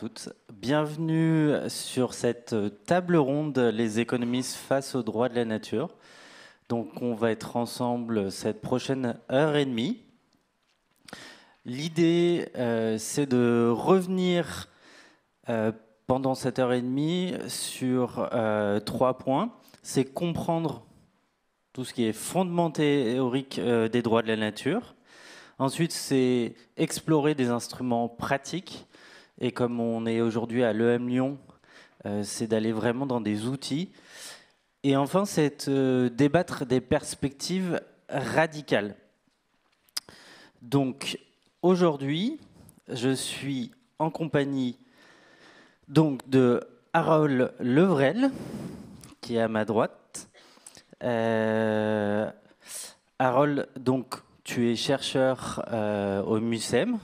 toutes. Bienvenue sur cette table ronde Les économistes face aux droits de la nature. Donc on va être ensemble cette prochaine heure et demie. L'idée, c'est de revenir pendant cette heure et demie sur 3 points. C'est comprendre tout ce qui est fondement théorique des droits de la nature. Ensuite, c'est explorer des instruments pratiques. Et comme on est aujourd'hui à l'EM Lyon, c'est d'aller vraiment dans des outils. Et enfin, c'est débattre des perspectives radicales. Donc, aujourd'hui, je suis en compagnie donc, de Harold Levrel, qui est à ma droite. Harold, donc, tu es chercheur au MUSEM,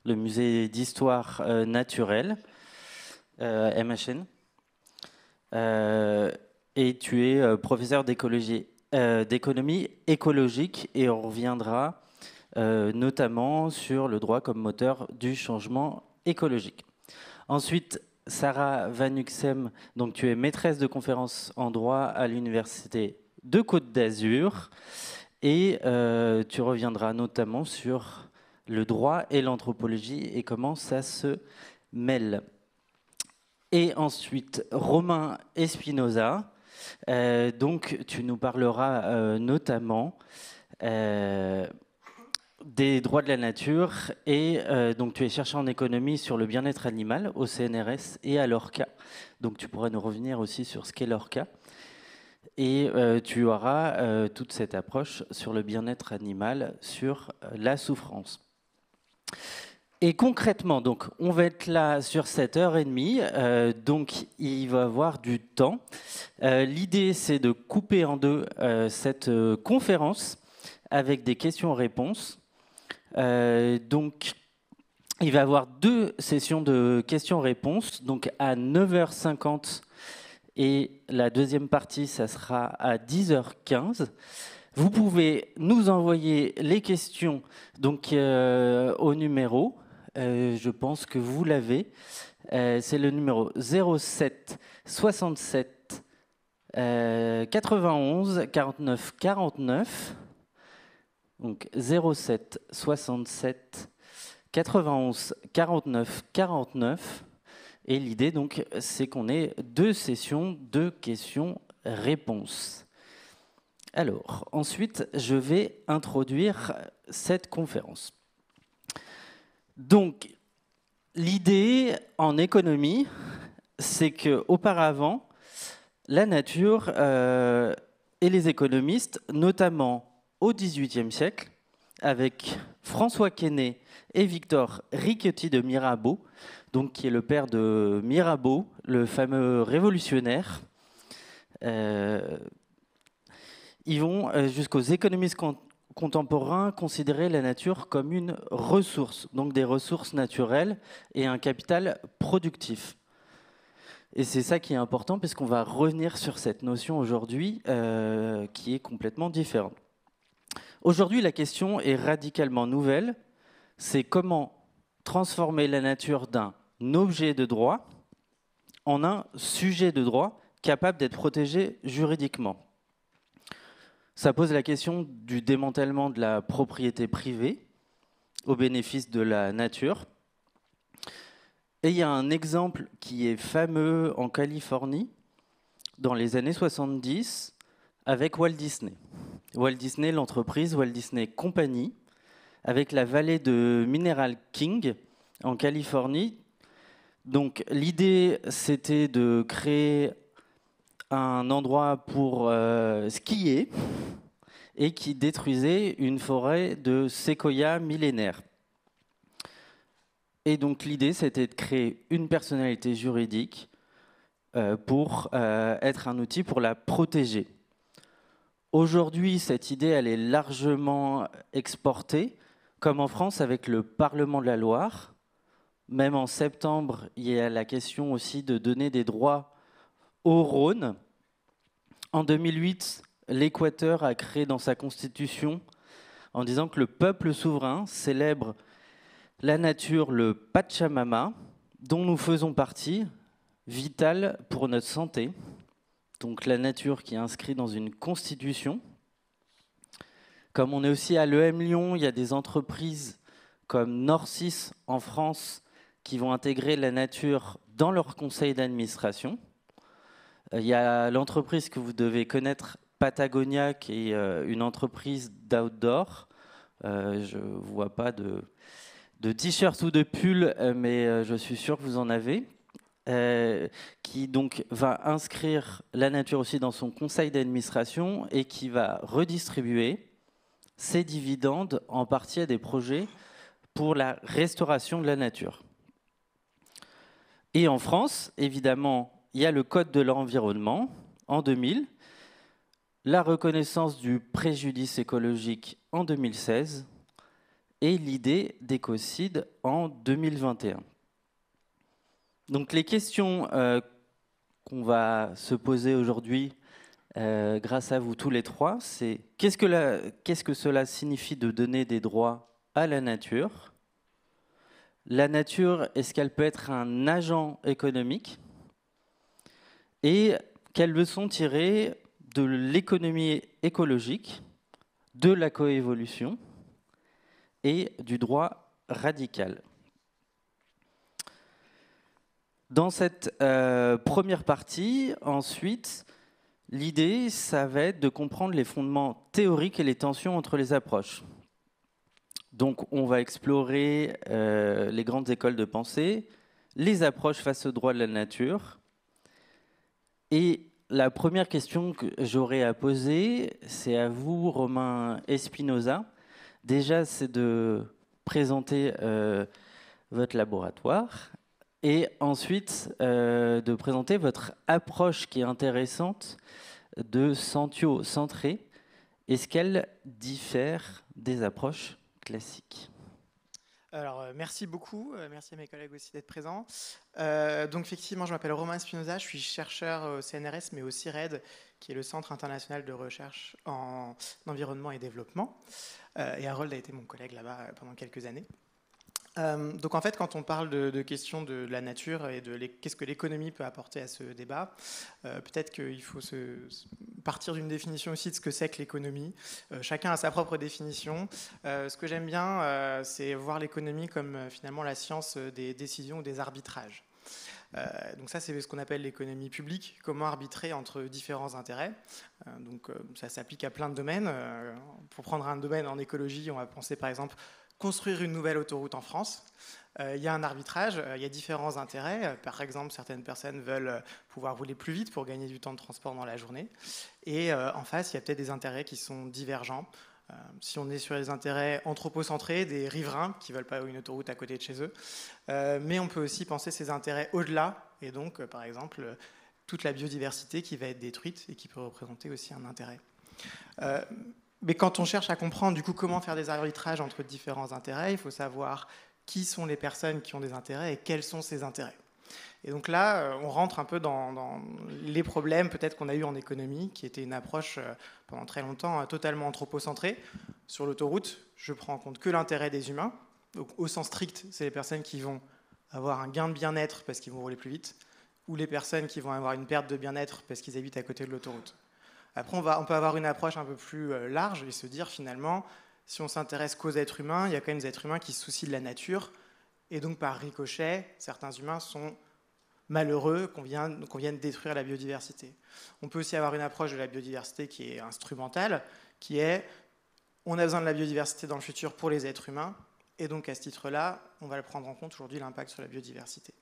le musée d'histoire naturelle, MHN, et tu es professeur d'économie écologique, et on reviendra notamment sur le droit comme moteur du changement écologique. Ensuite, Sarah Van Uxem, donc tu es maîtresse de conférences en droit à l'Université de Côte d'Azur, et tu reviendras notamment sur le droit et l'anthropologie et comment ça se mêle. Et ensuite, Romain Espinosa, donc tu nous parleras notamment des droits de la nature et donc tu es chercheur en économie sur le bien-être animal au CNRS et à l'ORCA. Donc tu pourras nous revenir aussi sur ce qu'est l'ORCA. Et tu auras toute cette approche sur le bien-être animal, sur la souffrance. Et concrètement, donc, on va être là sur cette heure et demie, donc il va y avoir du temps. L'idée, c'est de couper en deux cette conférence avec des questions-réponses. Donc, il va y avoir 2 sessions de questions-réponses, donc à 9h50, et la deuxième partie, ça sera à 10h15. Vous pouvez nous envoyer les questions donc, au numéro. Je pense que vous l'avez. C'est le numéro 07 67 91 49 49. Donc 07 67 91 49 49. Et l'idée, donc, c'est qu'on ait 2 sessions de questions-réponses. Alors, ensuite, je vais introduire cette conférence. Donc, l'idée en économie, c'est qu'auparavant, la nature et les économistes, notamment au XVIIIe siècle, avec François Quesnay et Victor Riquetti de Mirabeau, donc qui est le père de Mirabeau, le fameux révolutionnaire. Ils vont, jusqu'aux économistes contemporains, considérer la nature comme une ressource, donc des ressources naturelles et un capital productif. Et c'est ça qui est important, puisqu'on va revenir sur cette notion aujourd'hui qui est complètement différente. Aujourd'hui, la question est radicalement nouvelle. C'est comment transformer la nature d'un objet de droit en un sujet de droit capable d'être protégé juridiquement. Ça pose la question du démantèlement de la propriété privée au bénéfice de la nature. Et il y a un exemple qui est fameux en Californie, dans les années 70, avec Walt Disney. Walt Disney, l'entreprise Walt Disney Company, avec la vallée de Mineral King, en Californie. Donc l'idée, c'était de créer un endroit pour skier et qui détruisait une forêt de séquoias millénaires. Et donc l'idée, c'était de créer une personnalité juridique pour être un outil pour la protéger. Aujourd'hui, cette idée, elle est largement exportée, comme en France avec le Parlement de la Loire. Même en septembre, il y a la question aussi de donner des droits au Rhône. En 2008, l'Équateur a créé dans sa constitution en disant que le peuple souverain célèbre la nature, le Pachamama, dont nous faisons partie, vitale pour notre santé. Donc la nature qui est inscrite dans une constitution. Comme on est aussi à l'EM Lyon, il y a des entreprises comme Nord6 en France qui vont intégrer la nature dans leur conseil d'administration. Il y a l'entreprise que vous devez connaître, Patagonia, qui est une entreprise d'outdoor. Je ne vois pas de t-shirt ou de pull, mais je suis sûr que vous en avez. Qui donc va inscrire la nature aussi dans son conseil d'administration et qui va redistribuer ses dividendes en partie à des projets pour la restauration de la nature. Et en France, évidemment, il y a le Code de l'environnement en 2000, la reconnaissance du préjudice écologique en 2016 et l'idée d'écocide en 2021. Donc les questions qu'on va se poser aujourd'hui grâce à vous tous les trois, c'est qu'est-ce que cela signifie de donner des droits à la nature ? La nature, est-ce qu'elle peut être un agent économique ? Et quelles leçons tirer de l'économie écologique, de la coévolution et du droit radical ? Dans cette première partie, ensuite, l'idée, ça va être de comprendre les fondements théoriques et les tensions entre les approches. Donc, on va explorer les grandes écoles de pensée, les approches face au droit de la nature. Et la première question que j'aurais à poser, c'est à vous, Romain Espinosa. Déjà, c'est de présenter votre laboratoire et ensuite de présenter votre approche qui est intéressante de Santio centré. Est-ce qu'elle diffère des approches classiques ? Alors, merci beaucoup. Merci à mes collègues aussi d'être présents. Donc, effectivement, je m'appelle Romain Espinosa. Je suis chercheur au CNRS, mais au CIRED, qui est le Centre international de recherche en environnement et développement. Et Harold a été mon collègue là-bas pendant quelques années. Donc en fait, quand on parle de questions de la nature et de qu'est-ce que l'économie peut apporter à ce débat, peut-être qu'il faut partir d'une définition aussi de ce que c'est que l'économie. Chacun a sa propre définition. Ce que j'aime bien, c'est voir l'économie comme finalement la science des décisions ou des arbitrages. Donc ça, c'est ce qu'on appelle l'économie publique, comment arbitrer entre différents intérêts. Donc ça s'applique à plein de domaines. Pour prendre un domaine en écologie, on va penser par exemple construire une nouvelle autoroute en France. Il y a un arbitrage, il y a différents intérêts. Par exemple, certaines personnes veulent pouvoir rouler plus vite pour gagner du temps de transport dans la journée. Et en face, il y a peut-être des intérêts qui sont divergents. Si on est sur les intérêts anthropocentrés, des riverains qui ne veulent pas une autoroute à côté de chez eux. Mais on peut aussi penser ces intérêts au-delà. Et donc, par exemple, toute la biodiversité qui va être détruite et qui peut représenter aussi un intérêt. Mais quand on cherche à comprendre du coup comment faire des arbitrages entre différents intérêts, il faut savoir qui sont les personnes qui ont des intérêts et quels sont ces intérêts. Et donc là, on rentre un peu dans les problèmes peut-être qu'on a eu en économie, qui était une approche pendant très longtemps totalement anthropocentrée. Sur l'autoroute, je prends en compte que l'intérêt des humains. Donc au sens strict, c'est les personnes qui vont avoir un gain de bien-être parce qu'ils vont rouler plus vite, ou les personnes qui vont avoir une perte de bien-être parce qu'ils habitent à côté de l'autoroute. Après, on peut avoir une approche un peu plus large et se dire finalement, si on s'intéresse qu'aux êtres humains, il y a quand même des êtres humains qui se soucient de la nature. Et donc, par ricochet, certains humains sont malheureux qu'on vienne détruire la biodiversité. On peut aussi avoir une approche de la biodiversité qui est instrumentale, qui est on a besoin de la biodiversité dans le futur pour les êtres humains. Et donc, à ce titre-là, on va le prendre en compte aujourd'hui, l'impact sur la biodiversité.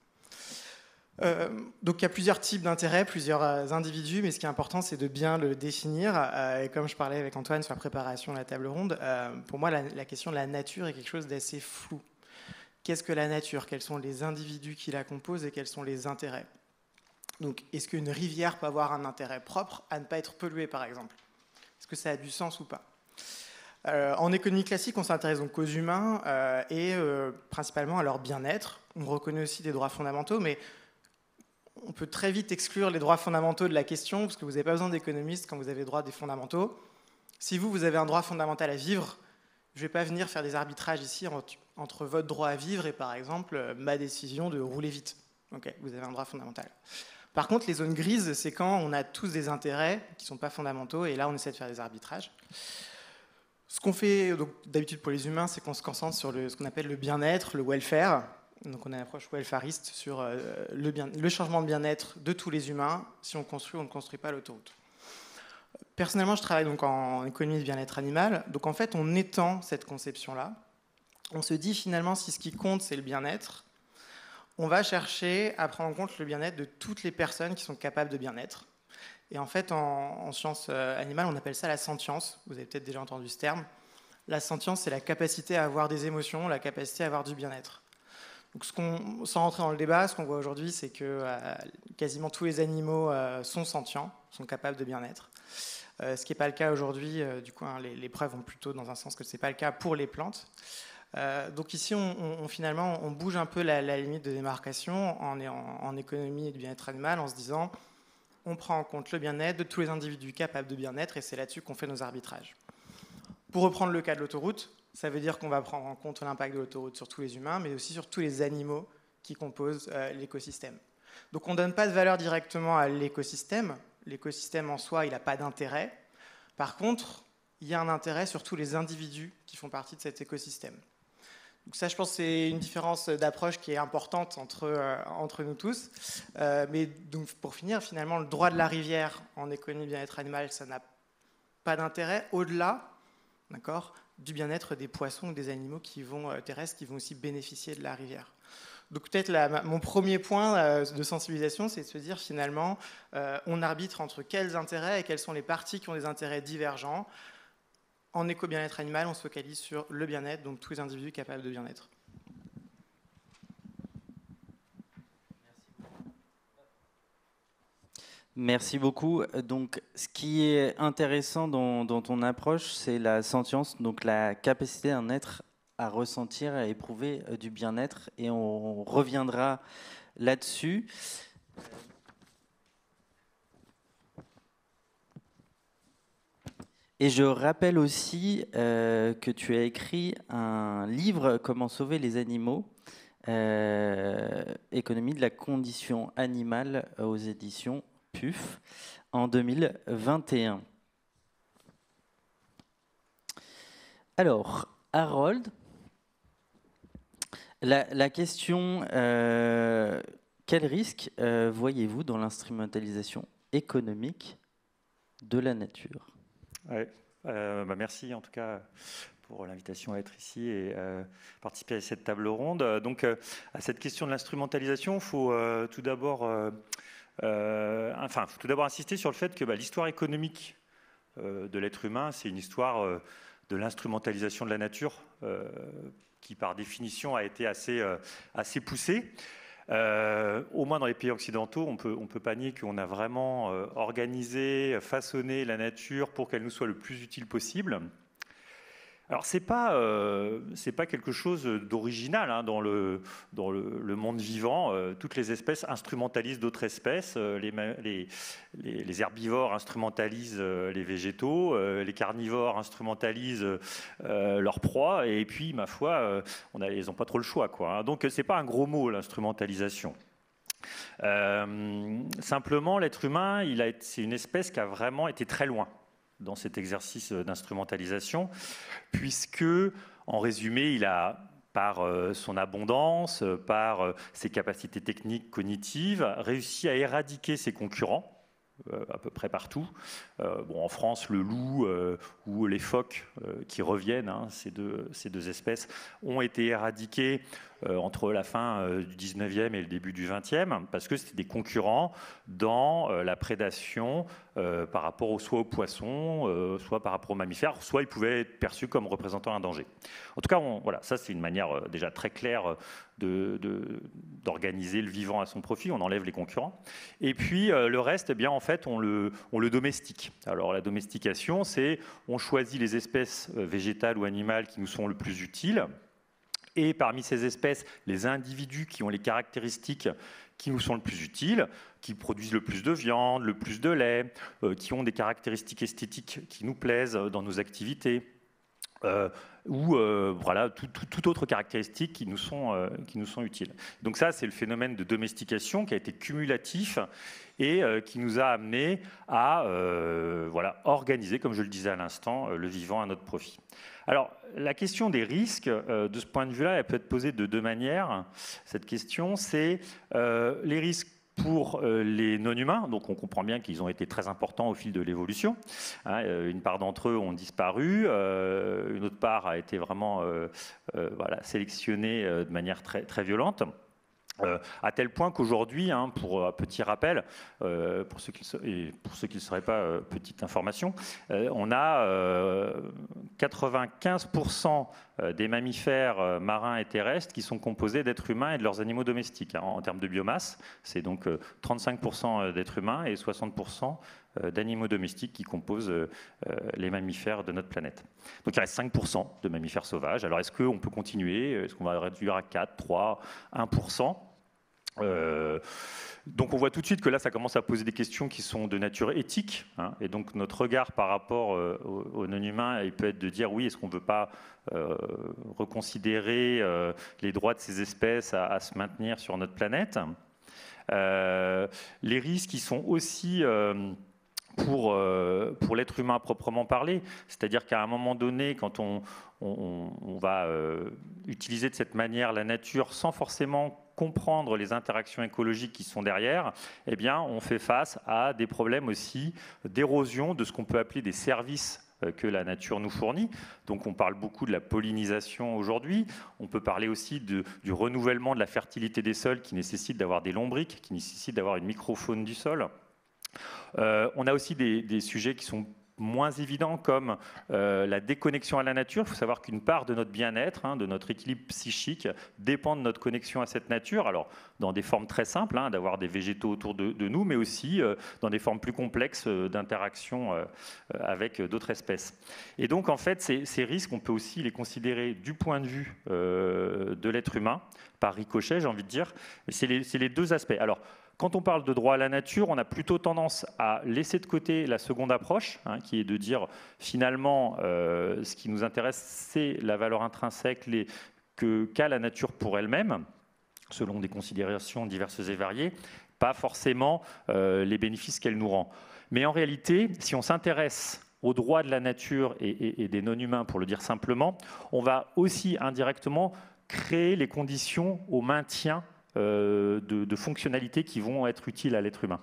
Donc il y a plusieurs types d'intérêts, plusieurs individus, mais ce qui est important, c'est de bien le définir. Et comme je parlais avec Antoine sur la préparation de la table ronde, pour moi, la question de la nature est quelque chose d'assez flou. Qu'est-ce que la nature ? Quels sont les individus qui la composent et quels sont les intérêts ? Donc, est-ce qu'une rivière peut avoir un intérêt propre à ne pas être polluée, par exemple ? Est-ce que ça a du sens ou pas ? En économie classique, on s'intéresse donc aux humains et principalement à leur bien-être. On reconnaît aussi des droits fondamentaux, mais on peut très vite exclure les droits fondamentaux de la question, parce que vous n'avez pas besoin d'économistes quand vous avez droit des fondamentaux. Si vous avez un droit fondamental à vivre, je ne vais pas venir faire des arbitrages ici entre votre droit à vivre et, par exemple, ma décision de rouler vite. Ok, vous avez un droit fondamental. Par contre, les zones grises, c'est quand on a tous des intérêts qui ne sont pas fondamentaux, et là, on essaie de faire des arbitrages. Ce qu'on fait d'habitude pour les humains, c'est qu'on se concentre sur ce qu'on appelle le bien-être, le welfare. Donc on a une approche welfariste sur le changement de bien-être de tous les humains, si on construit ou on ne construit pas l'autoroute. Personnellement, je travaille donc en économie de bien-être animal. Donc en fait, on étend cette conception-là. On se dit finalement, si ce qui compte, c'est le bien-être, on va chercher à prendre en compte le bien-être de toutes les personnes qui sont capables de bien-être. Et en fait, en sciences animales, on appelle ça la sentience. Vous avez peut-être déjà entendu ce terme. La sentience, c'est la capacité à avoir des émotions, la capacité à avoir du bien-être. Donc, sans rentrer dans le débat, ce qu'on voit aujourd'hui, c'est que quasiment tous les animaux sont sentients, sont capables de bien-être. Ce qui n'est pas le cas aujourd'hui, du coup, hein, les preuves vont plutôt dans un sens que ce n'est pas le cas pour les plantes. Donc ici, finalement, on bouge un peu la limite de démarcation en économie et de bien-être animal en se disant on prend en compte le bien-être de tous les individus capables de bien-être et c'est là-dessus qu'on fait nos arbitrages. Pour reprendre le cas de l'autoroute, ça veut dire qu'on va prendre en compte l'impact de l'autoroute sur tous les humains, mais aussi sur tous les animaux qui composent l'écosystème. Donc on ne donne pas de valeur directement à l'écosystème. L'écosystème en soi, il n'a pas d'intérêt. Par contre, il y a un intérêt sur tous les individus qui font partie de cet écosystème. Donc ça, je pense, c'est une différence d'approche qui est importante entre nous tous. Mais donc, pour finir, finalement, le droit de la rivière en économie bien-être animal, ça n'a pas d'intérêt au-delà, d'accord, du bien-être des poissons ou des animaux terrestres qui vont aussi bénéficier de la rivière. Donc peut-être mon premier point de sensibilisation, c'est de se dire finalement, on arbitre entre quels intérêts et quelles sont les parties qui ont des intérêts divergents. En éco-bien-être animal, on se focalise sur le bien-être, donc tous les individus capables de bien-être. Merci beaucoup. Donc, ce qui est intéressant dans ton approche, c'est la sentience, donc la capacité d'un être à ressentir, à éprouver du bien-être, et on reviendra là-dessus. Et je rappelle aussi que tu as écrit un livre, Comment sauver les animaux, économie de la condition animale aux éditions PUF, en 2021. Alors, Harold, la question, quel risque voyez-vous dans l'instrumentalisation économique de la nature ? Ouais, merci en tout cas pour l'invitation à être ici et participer à cette table ronde. Donc, à cette question de l'instrumentalisation, il faut tout d'abord insister sur le fait que l'histoire économique de l'être humain, c'est une histoire de l'instrumentalisation de la nature qui, par définition, a été assez poussée. Au moins dans les pays occidentaux, on peut pas nier qu'on a vraiment organisé, façonné la nature pour qu'elle nous soit le plus utile possible. Alors c'est pas quelque chose d'original hein, dans le monde vivant. Toutes les espèces instrumentalisent d'autres espèces. Les herbivores instrumentalisent les végétaux, les carnivores instrumentalisent leurs proies, et puis ma foi, ils n'ont pas trop le choix, quoi. Hein. Donc c'est pas un gros mot l'instrumentalisation. Simplement, l'être humain, c'est une espèce qui a vraiment été très loin dans cet exercice d'instrumentalisation, puisque, en résumé, il a, par son abondance, par ses capacités techniques, cognitives, réussi à éradiquer ses concurrents, à peu près partout. En France, le loup ou les phoques qui reviennent, hein, ces deux espèces, ont été éradiquées entre la fin du 19e et le début du 20e, parce que c'était des concurrents dans la prédation par rapport soit aux poissons, soit par rapport aux mammifères, soit ils pouvaient être perçus comme représentant un danger. En tout cas, voilà, ça c'est une manière déjà très claire d'organiser le vivant à son profit, on enlève les concurrents. Et puis le reste, eh bien, en fait, on le domestique. Alors la domestication, c'est on choisit les espèces végétales ou animales qui nous sont le plus utiles, et parmi ces espèces, les individus qui ont les caractéristiques qui nous sont le plus utiles, qui produisent le plus de viande, le plus de lait, qui ont des caractéristiques esthétiques qui nous plaisent dans nos activités, ou voilà, toute autre caractéristique qui nous sont utiles. Donc ça, c'est le phénomène de domestication qui a été cumulatif et qui nous a amené à voilà, organiser, comme je le disais à l'instant, le vivant à notre profit. Alors, la question des risques, de ce point de vue-là, elle peut être posée de deux manières. Cette question, c'est les risques pour les non-humains, donc on comprend bien qu'ils ont été très importants au fil de l'évolution. Une part d'entre eux ont disparu, une autre part a été vraiment voilà, sélectionnée de manière très, très violente. À tel point qu'aujourd'hui, pour un petit rappel, pour ceux qui ne seraient pas, petite information, on a 95% des mammifères marins et terrestres qui sont composés d'êtres humains et de leurs animaux domestiques. En termes de biomasse, c'est donc 35% d'êtres humains et 60% d'animaux domestiques qui composent les mammifères de notre planète. Donc il reste 5% de mammifères sauvages. Alors est-ce qu'on peut continuer? Est-ce qu'on va réduire à 4, 3, 1%? Donc on voit tout de suite que là ça commence à poser des questions qui sont de nature éthique, et donc notre regard par rapport aux non-humains, il peut être de dire oui, est-ce qu'on ne veut pas reconsidérer les droits de ces espèces à se maintenir sur notre planète. Les risques qui sont aussi pour l'être humain à proprement parler, c'est-à-dire qu'à un moment donné, quand on va utiliser de cette manière la nature sans forcément comprendre les interactions écologiques qui sont derrière, eh bien, on fait face à des problèmes aussi d'érosion de ce qu'on peut appeler des services que la nature nous fournit. Donc on parle beaucoup de la pollinisation aujourd'hui, on peut parler aussi du renouvellement de la fertilité des sols qui nécessite d'avoir des lombriques, qui nécessite d'avoir une microfaune du sol. On a aussi des sujets qui sont moins évidents comme la déconnexion à la nature. Il faut savoir qu'une part de notre bien-être, de notre équilibre psychique, dépend de notre connexion à cette nature. Alors, dans des formes très simples, d'avoir des végétaux autour de nous, mais aussi dans des formes plus complexes d'interaction avec d'autres espèces. Et donc, en fait, ces risques, on peut aussi les considérer du point de vue de l'être humain, par ricochet, j'ai envie de dire. C'est les deux aspects. Alors, quand on parle de droit à la nature, on a plutôt tendance à laisser de côté la seconde approche, qui est de dire finalement ce qui nous intéresse, c'est la valeur intrinsèque qu'a la nature pour elle-même, selon des considérations diverses et variées, pas forcément les bénéfices qu'elle nous rend. Mais en réalité, si on s'intéresse aux droits de la nature et des non-humains, pour le dire simplement, on va aussi indirectement créer les conditions au maintien de fonctionnalités qui vont être utiles à l'être humain.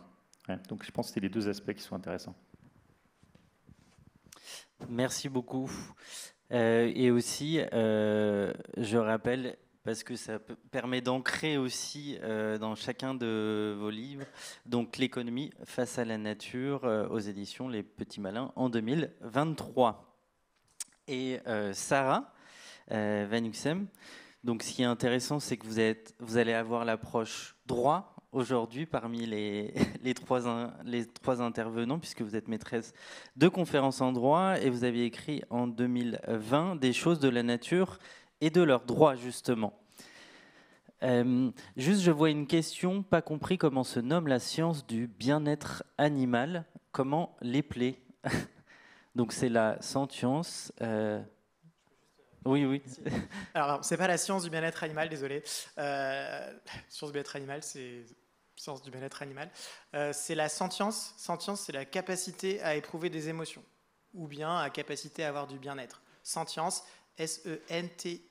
Donc je pense que c'est les deux aspects qui sont intéressants. Merci beaucoup. Et aussi, je rappelle, parce que ça permet d'ancrer aussi dans chacun de vos livres, donc l'économie face à la nature aux éditions Les Petits Malins en 2023. Et Sarah Van Uxem, donc, ce qui est intéressant, c'est que vous allez avoir l'approche droit aujourd'hui parmi les trois intervenants, puisque vous êtes maîtresse de conférences en droit et vous avez écrit en 2020 des choses de la nature et de leurs droits, justement. Juste, je vois une question, pas compris comment se nomme la science du bien-être animal, comment l'épeler? Donc, c'est la sentience. Oui. Alors, c'est pas la science du bien-être animal, désolé. Science du bien-être animal, c'est science du bien-être animal. C'est la sentience. Sentience, c'est la capacité à éprouver des émotions, ou bien la capacité à avoir du bien-être. Sentience, S-E-N-T-I-E-N-C-E,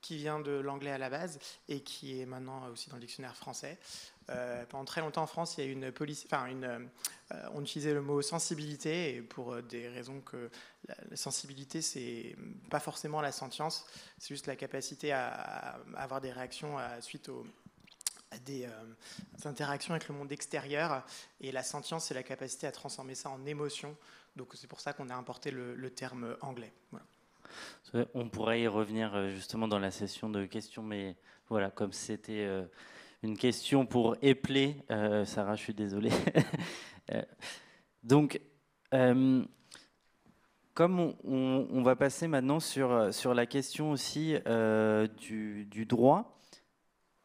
qui vient de l'anglais à la base et qui est maintenant aussi dans le dictionnaire français. Pendant très longtemps en France, il y a on utilisait le mot sensibilité, et pour des raisons que la sensibilité, c'est pas forcément la sentience, c'est juste la capacité à avoir des réactions suite à des interactions avec le monde extérieur. Et la sentience, c'est la capacité à transformer ça en émotion. Donc c'est pour ça qu'on a importé le terme anglais. Voilà. On pourrait y revenir justement dans la session de questions, mais voilà, comme c'était une question pour épeler, Sarah, je suis désolé. Donc, comme on va passer maintenant sur la question aussi du droit,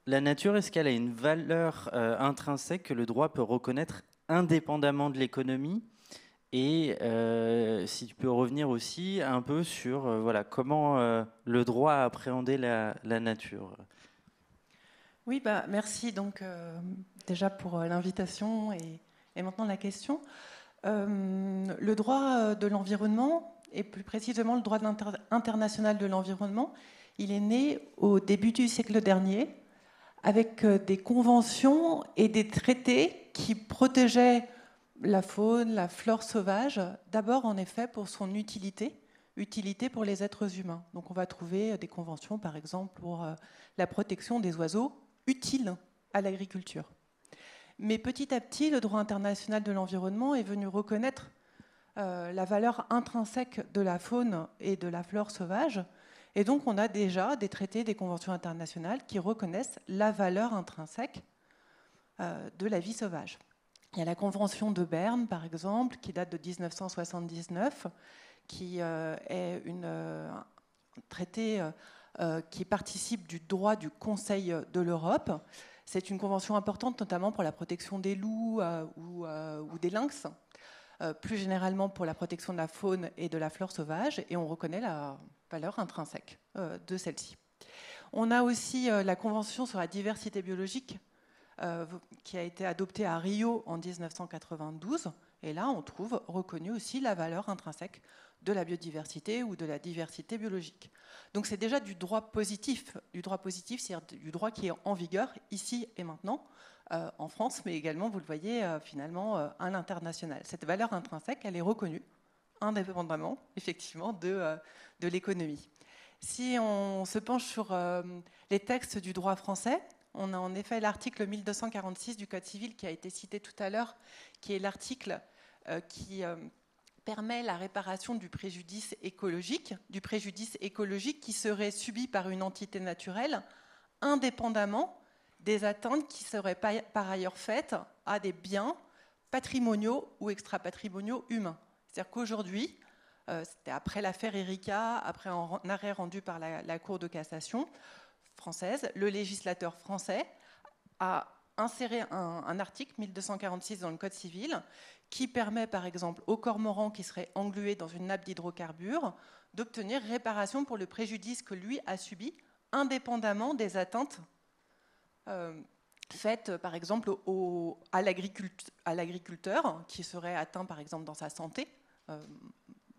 la nature, est-ce qu'elle a une valeur intrinsèque que le droit peut reconnaître indépendamment de l'économie? Et si tu peux revenir aussi un peu sur voilà, comment le droit a appréhendé la nature. Oui, merci donc, déjà pour l'invitation et maintenant la question. Le droit de l'environnement, et plus précisément le droit international de l'environnement, il est né au début du siècle dernier avec des conventions et des traités qui protégeaient la faune, la flore sauvage, d'abord en effet pour son utilité pour les êtres humains. Donc on va trouver des conventions par exemple pour la protection des oiseaux utiles à l'agriculture. Mais petit à petit, le droit international de l'environnement est venu reconnaître la valeur intrinsèque de la faune et de la flore sauvage. Et donc, on a déjà des traités, des conventions internationales qui reconnaissent la valeur intrinsèque de la vie sauvage. Il y a la Convention de Berne, par exemple, qui date de 1979, qui est un traité qui participe du droit du Conseil de l'Europe. C'est une convention importante, notamment pour la protection des loups ou des lynx, plus généralement pour la protection de la faune et de la flore sauvage, et on reconnaît la valeur intrinsèque de celle-ci. On a aussi la Convention sur la diversité biologique, qui a été adoptée à Rio en 1992, et là on trouve reconnue aussi la valeur intrinsèque de la biodiversité ou de la diversité biologique. Donc c'est déjà du droit positif, c'est-à-dire du droit qui est en vigueur ici et maintenant, en France, mais également, vous le voyez, finalement, à l'international. Cette valeur intrinsèque, elle est reconnue, indépendamment, effectivement, de l'économie. Si on se penche sur les textes du droit français, on a en effet l'article 1246 du Code civil qui a été cité tout à l'heure, qui est l'article qui permet la réparation du préjudice écologique qui serait subi par une entité naturelle, indépendamment des atteintes qui seraient par ailleurs faites à des biens patrimoniaux ou extra-patrimoniaux humains. C'est-à-dire qu'aujourd'hui, c'était après l'affaire Erika, après un arrêt rendu par la Cour de cassation française, le législateur français a inséré un article 1246 dans le Code civil qui permet par exemple au cormoran qui serait englué dans une nappe d'hydrocarbures d'obtenir réparation pour le préjudice que lui a subi, indépendamment des atteintes faites par exemple à l'agriculteur qui serait atteint par exemple dans sa santé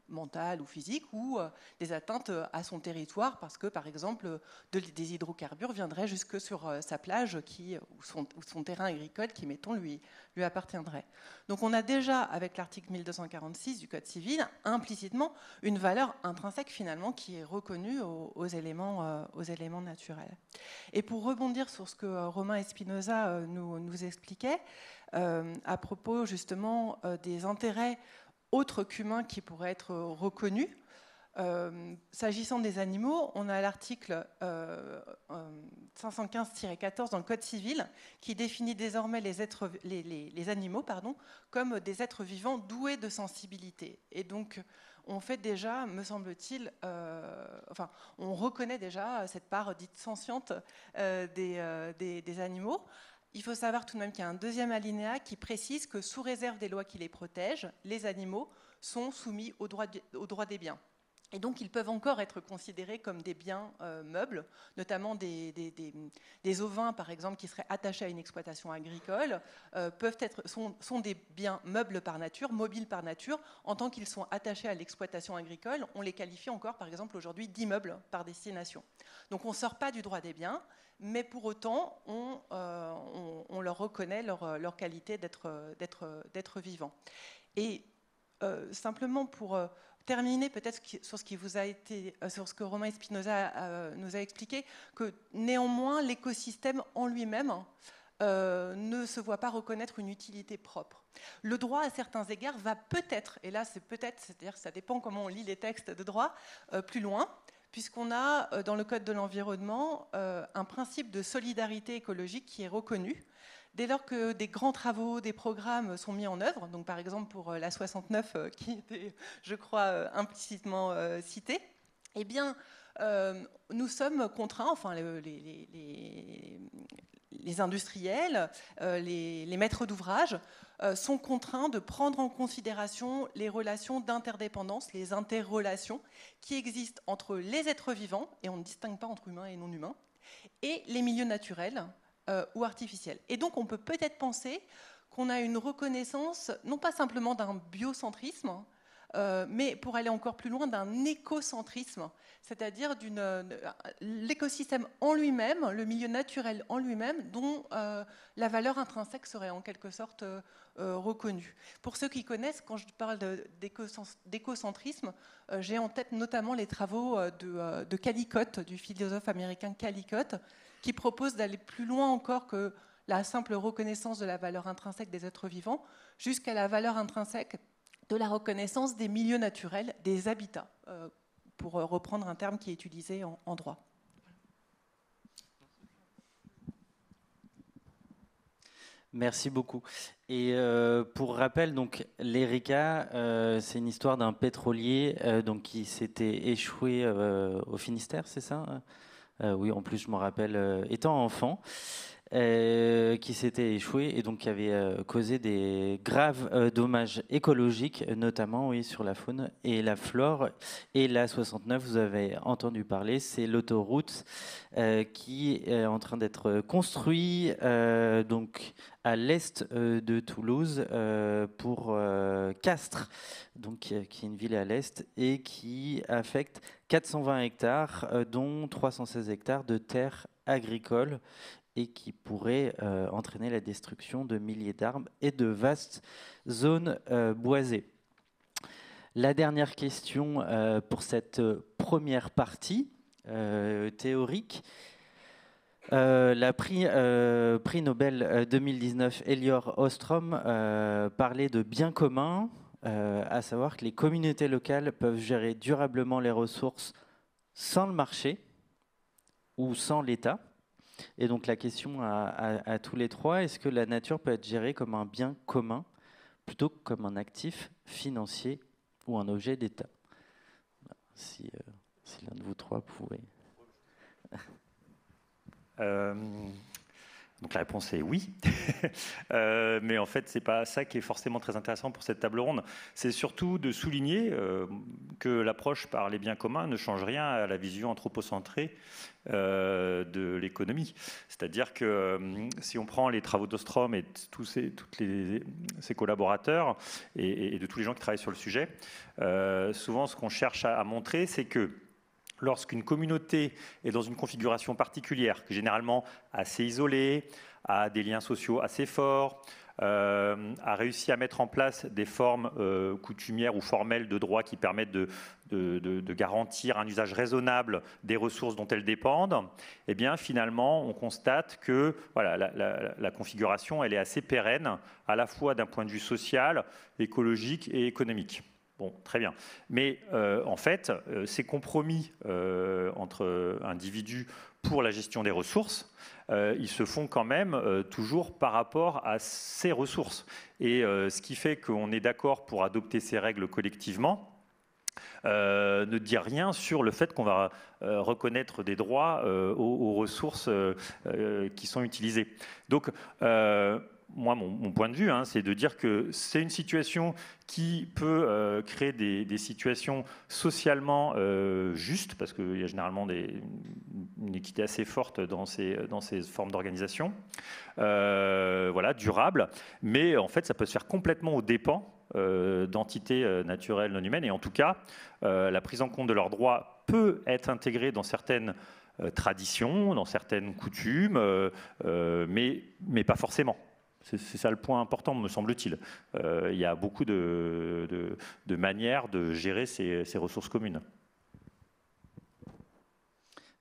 mentale ou physique, ou des atteintes à son territoire parce que par exemple des hydrocarbures viendraient jusque sur sa plage ou son terrain agricole qui mettons lui appartiendrait. Donc on a déjà avec l'article 1246 du Code civil implicitement une valeur intrinsèque finalement qui est reconnue aux éléments naturels. Et pour rebondir sur ce que Romain Espinosa nous expliquait à propos justement des intérêts autres qu'humains qui pourraient être reconnus. S'agissant des animaux, on a l'article 515-14 dans le Code civil qui définit désormais les animaux comme des êtres vivants doués de sensibilité. Et donc, on fait déjà, me semble-t-il, on reconnaît déjà cette part dite sentiente des animaux. Il faut savoir tout de même qu'il y a un deuxième alinéa qui précise que sous réserve des lois qui les protègent, les animaux sont soumis au droit des biens. Et donc, ils peuvent encore être considérés comme des biens meubles, notamment des ovins, par exemple, qui seraient attachés à une exploitation agricole, sont des biens meubles par nature, mobiles par nature. En tant qu'ils sont attachés à l'exploitation agricole, on les qualifie encore, par exemple, aujourd'hui, d'immeubles par destination. Donc, on ne sort pas du droit des biens, mais pour autant, on leur reconnaît leur qualité d'être vivants. Et simplement pour terminer peut-être sur ce que Romain Espinosa nous a expliqué, que néanmoins l'écosystème en lui-même ne se voit pas reconnaître une utilité propre. Le droit, à certains égards, va peut-être, et là c'est-à-dire que ça dépend comment on lit les textes de droit, plus loin, puisqu'on a dans le Code de l'environnement un principe de solidarité écologique qui est reconnu. Dès lors que des grands travaux, des programmes sont mis en œuvre, donc par exemple pour la 69 qui était, je crois, implicitement citée, eh bien, nous sommes contraints, enfin les industriels, les maîtres d'ouvrage sont contraints de prendre en considération les relations d'interdépendance, les interrelations qui existent entre les êtres vivants, et on ne distingue pas entre humains et non humains, et les milieux naturels ou artificiels. Et donc on peut peut-être penser qu'on a une reconnaissance, non pas simplement d'un biocentrisme, mais pour aller encore plus loin, d'un écocentrisme, c'est-à-dire l'écosystème en lui-même, le milieu naturel en lui-même, dont la valeur intrinsèque serait en quelque sorte reconnue. Pour ceux qui connaissent, quand je parle d'écocentrisme, j'ai en tête notamment les travaux de Callicott, du philosophe américain Callicott, qui propose d'aller plus loin encore que la simple reconnaissance de la valeur intrinsèque des êtres vivants, jusqu'à la valeur intrinsèque de la reconnaissance des milieux naturels, des habitats, pour reprendre un terme qui est utilisé en droit. Merci beaucoup. Et pour rappel, donc l'Erika, c'est une histoire d'un pétrolier donc qui s'était échoué au Finistère, c'est ça? Oui, en plus je m'en rappelle étant enfant. Qui s'était échoué et donc qui avait causé des graves dommages écologiques, notamment oui, sur la faune et la flore. Et la 69, vous avez entendu parler, c'est l'autoroute qui est en train d'être construite donc à l'est de Toulouse pour Castres, donc, qui est une ville à l'est et qui affecte 420 hectares, dont 316 hectares de terres agricoles, et qui pourrait entraîner la destruction de milliers d'arbres et de vastes zones boisées. La dernière question pour cette première partie théorique. La prix Nobel 2019, Elinor Ostrom, parlait de bien commun, à savoir que les communautés locales peuvent gérer durablement les ressources sans le marché ou sans l'État. Et donc la question à tous les trois, est-ce que la nature peut être gérée comme un bien commun plutôt que comme un actif financier ou un objet d'État? Si l'un de vous trois pouvait. Donc la réponse est oui, mais en fait c'est pas ça qui est forcément très intéressant pour cette table ronde. C'est surtout de souligner que l'approche par les biens communs ne change rien à la vision anthropocentrée de l'économie. C'est-à-dire que si on prend les travaux d'Ostrom et tous ses collaborateurs et de tous les gens qui travaillent sur le sujet, souvent ce qu'on cherche à montrer, c'est que lorsqu'une communauté est dans une configuration particulière, généralement assez isolée, a des liens sociaux assez forts, a réussi à mettre en place des formes coutumières ou formelles de droit qui permettent de garantir un usage raisonnable des ressources dont elles dépendent, eh bien finalement on constate que voilà, la configuration elle est assez pérenne, à la fois d'un point de vue social, écologique et économique. Bon, très bien. Mais en fait, ces compromis entre individus pour la gestion des ressources, ils se font quand même toujours par rapport à ces ressources. Et ce qui fait qu'on est d'accord pour adopter ces règles collectivement ne dit rien sur le fait qu'on va reconnaître des droits aux ressources qui sont utilisées. Donc, moi, mon point de vue, c'est de dire que c'est une situation qui peut créer des situations socialement justes, parce qu'il y a généralement une équité assez forte dans ces formes d'organisation, voilà, durable, mais en fait, ça peut se faire complètement aux dépens d'entités naturelles non humaines, et en tout cas, la prise en compte de leurs droits peut être intégrée dans certaines traditions, dans certaines coutumes, mais pas forcément. C'est ça le point important, me semble-t-il. Il y a beaucoup de manières de gérer ces ressources communes.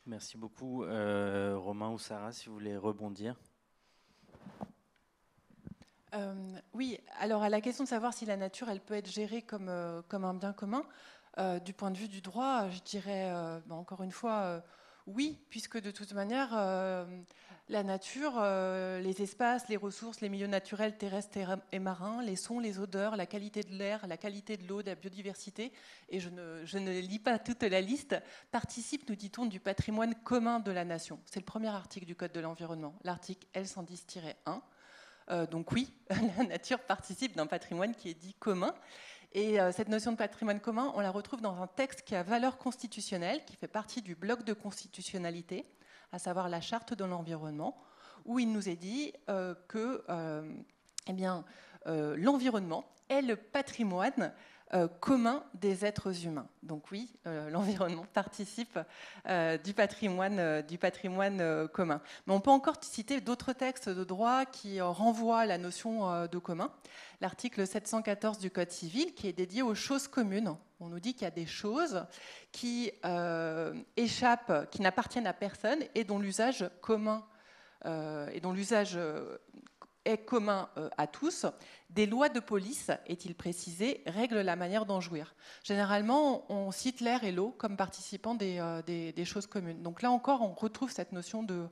Merci beaucoup. Romain ou Sarah, si vous voulez rebondir. Oui, alors à la question de savoir si la nature elle peut être gérée comme un bien commun, du point de vue du droit, je dirais encore une fois Oui, puisque de toute manière, la nature, les espaces, les ressources, les milieux naturels terrestres et marins, les sons, les odeurs, la qualité de l'air, la qualité de l'eau, de la biodiversité, et je ne lis pas toute la liste, participent, nous dit-on, du patrimoine commun de la nation. C'est le premier article du Code de l'environnement, l'article L110-1. Donc oui, la nature participe d'un patrimoine qui est dit commun. Et cette notion de patrimoine commun, on la retrouve dans un texte qui a valeur constitutionnelle, qui fait partie du bloc de constitutionnalité, à savoir la Charte de l'environnement, où il nous est dit que l'environnement est le patrimoine commun des êtres humains. Donc oui, l'environnement participe du patrimoine commun. Mais on peut encore citer d'autres textes de droit qui renvoient à la notion de commun. L'article 714 du Code civil qui est dédié aux choses communes. On nous dit qu'il y a des choses qui échappent, qui n'appartiennent à personne et dont l'usage commun est commun à tous. Des lois de police, est-il précisé, règlent la manière d'en jouir. Généralement, on cite l'air et l'eau comme participants des choses communes. Donc là encore, on retrouve cette notion de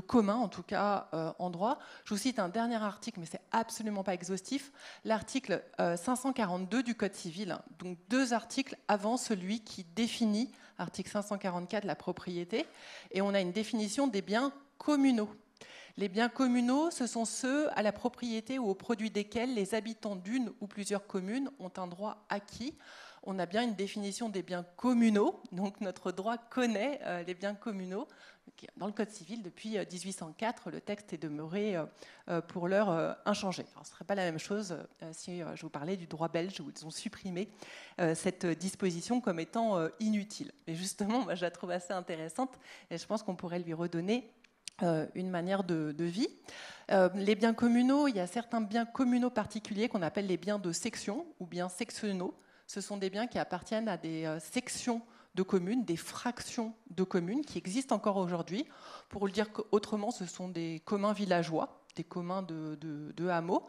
commun, en tout cas en droit. Je vous cite un dernier article, mais c'est absolument pas exhaustif, l'article 542 du Code civil, donc 2 articles avant celui qui définit, article 544, la propriété, et on a une définition des biens communaux. Les biens communaux, ce sont ceux à la propriété ou au produit desquels les habitants d'une ou plusieurs communes ont un droit acquis. On a bien une définition des biens communaux, donc notre droit connaît les biens communaux. Dans le Code civil, depuis 1804, le texte est demeuré pour l'heure inchangé. Alors, ce ne serait pas la même chose si je vous parlais du droit belge, où ils ont supprimé cette disposition comme étant inutile. Mais justement, moi, je la trouve assez intéressante et je pense qu'on pourrait lui redonner une manière de vie. Les biens communaux, il y a certains biens communaux particuliers qu'on appelle les biens de section ou biens sectionnaux. Ce sont des biens qui appartiennent à des sections de communes, des fractions de communes qui existent encore aujourd'hui. Pour le dire autrement, ce sont des communs villageois, des communs de hameaux.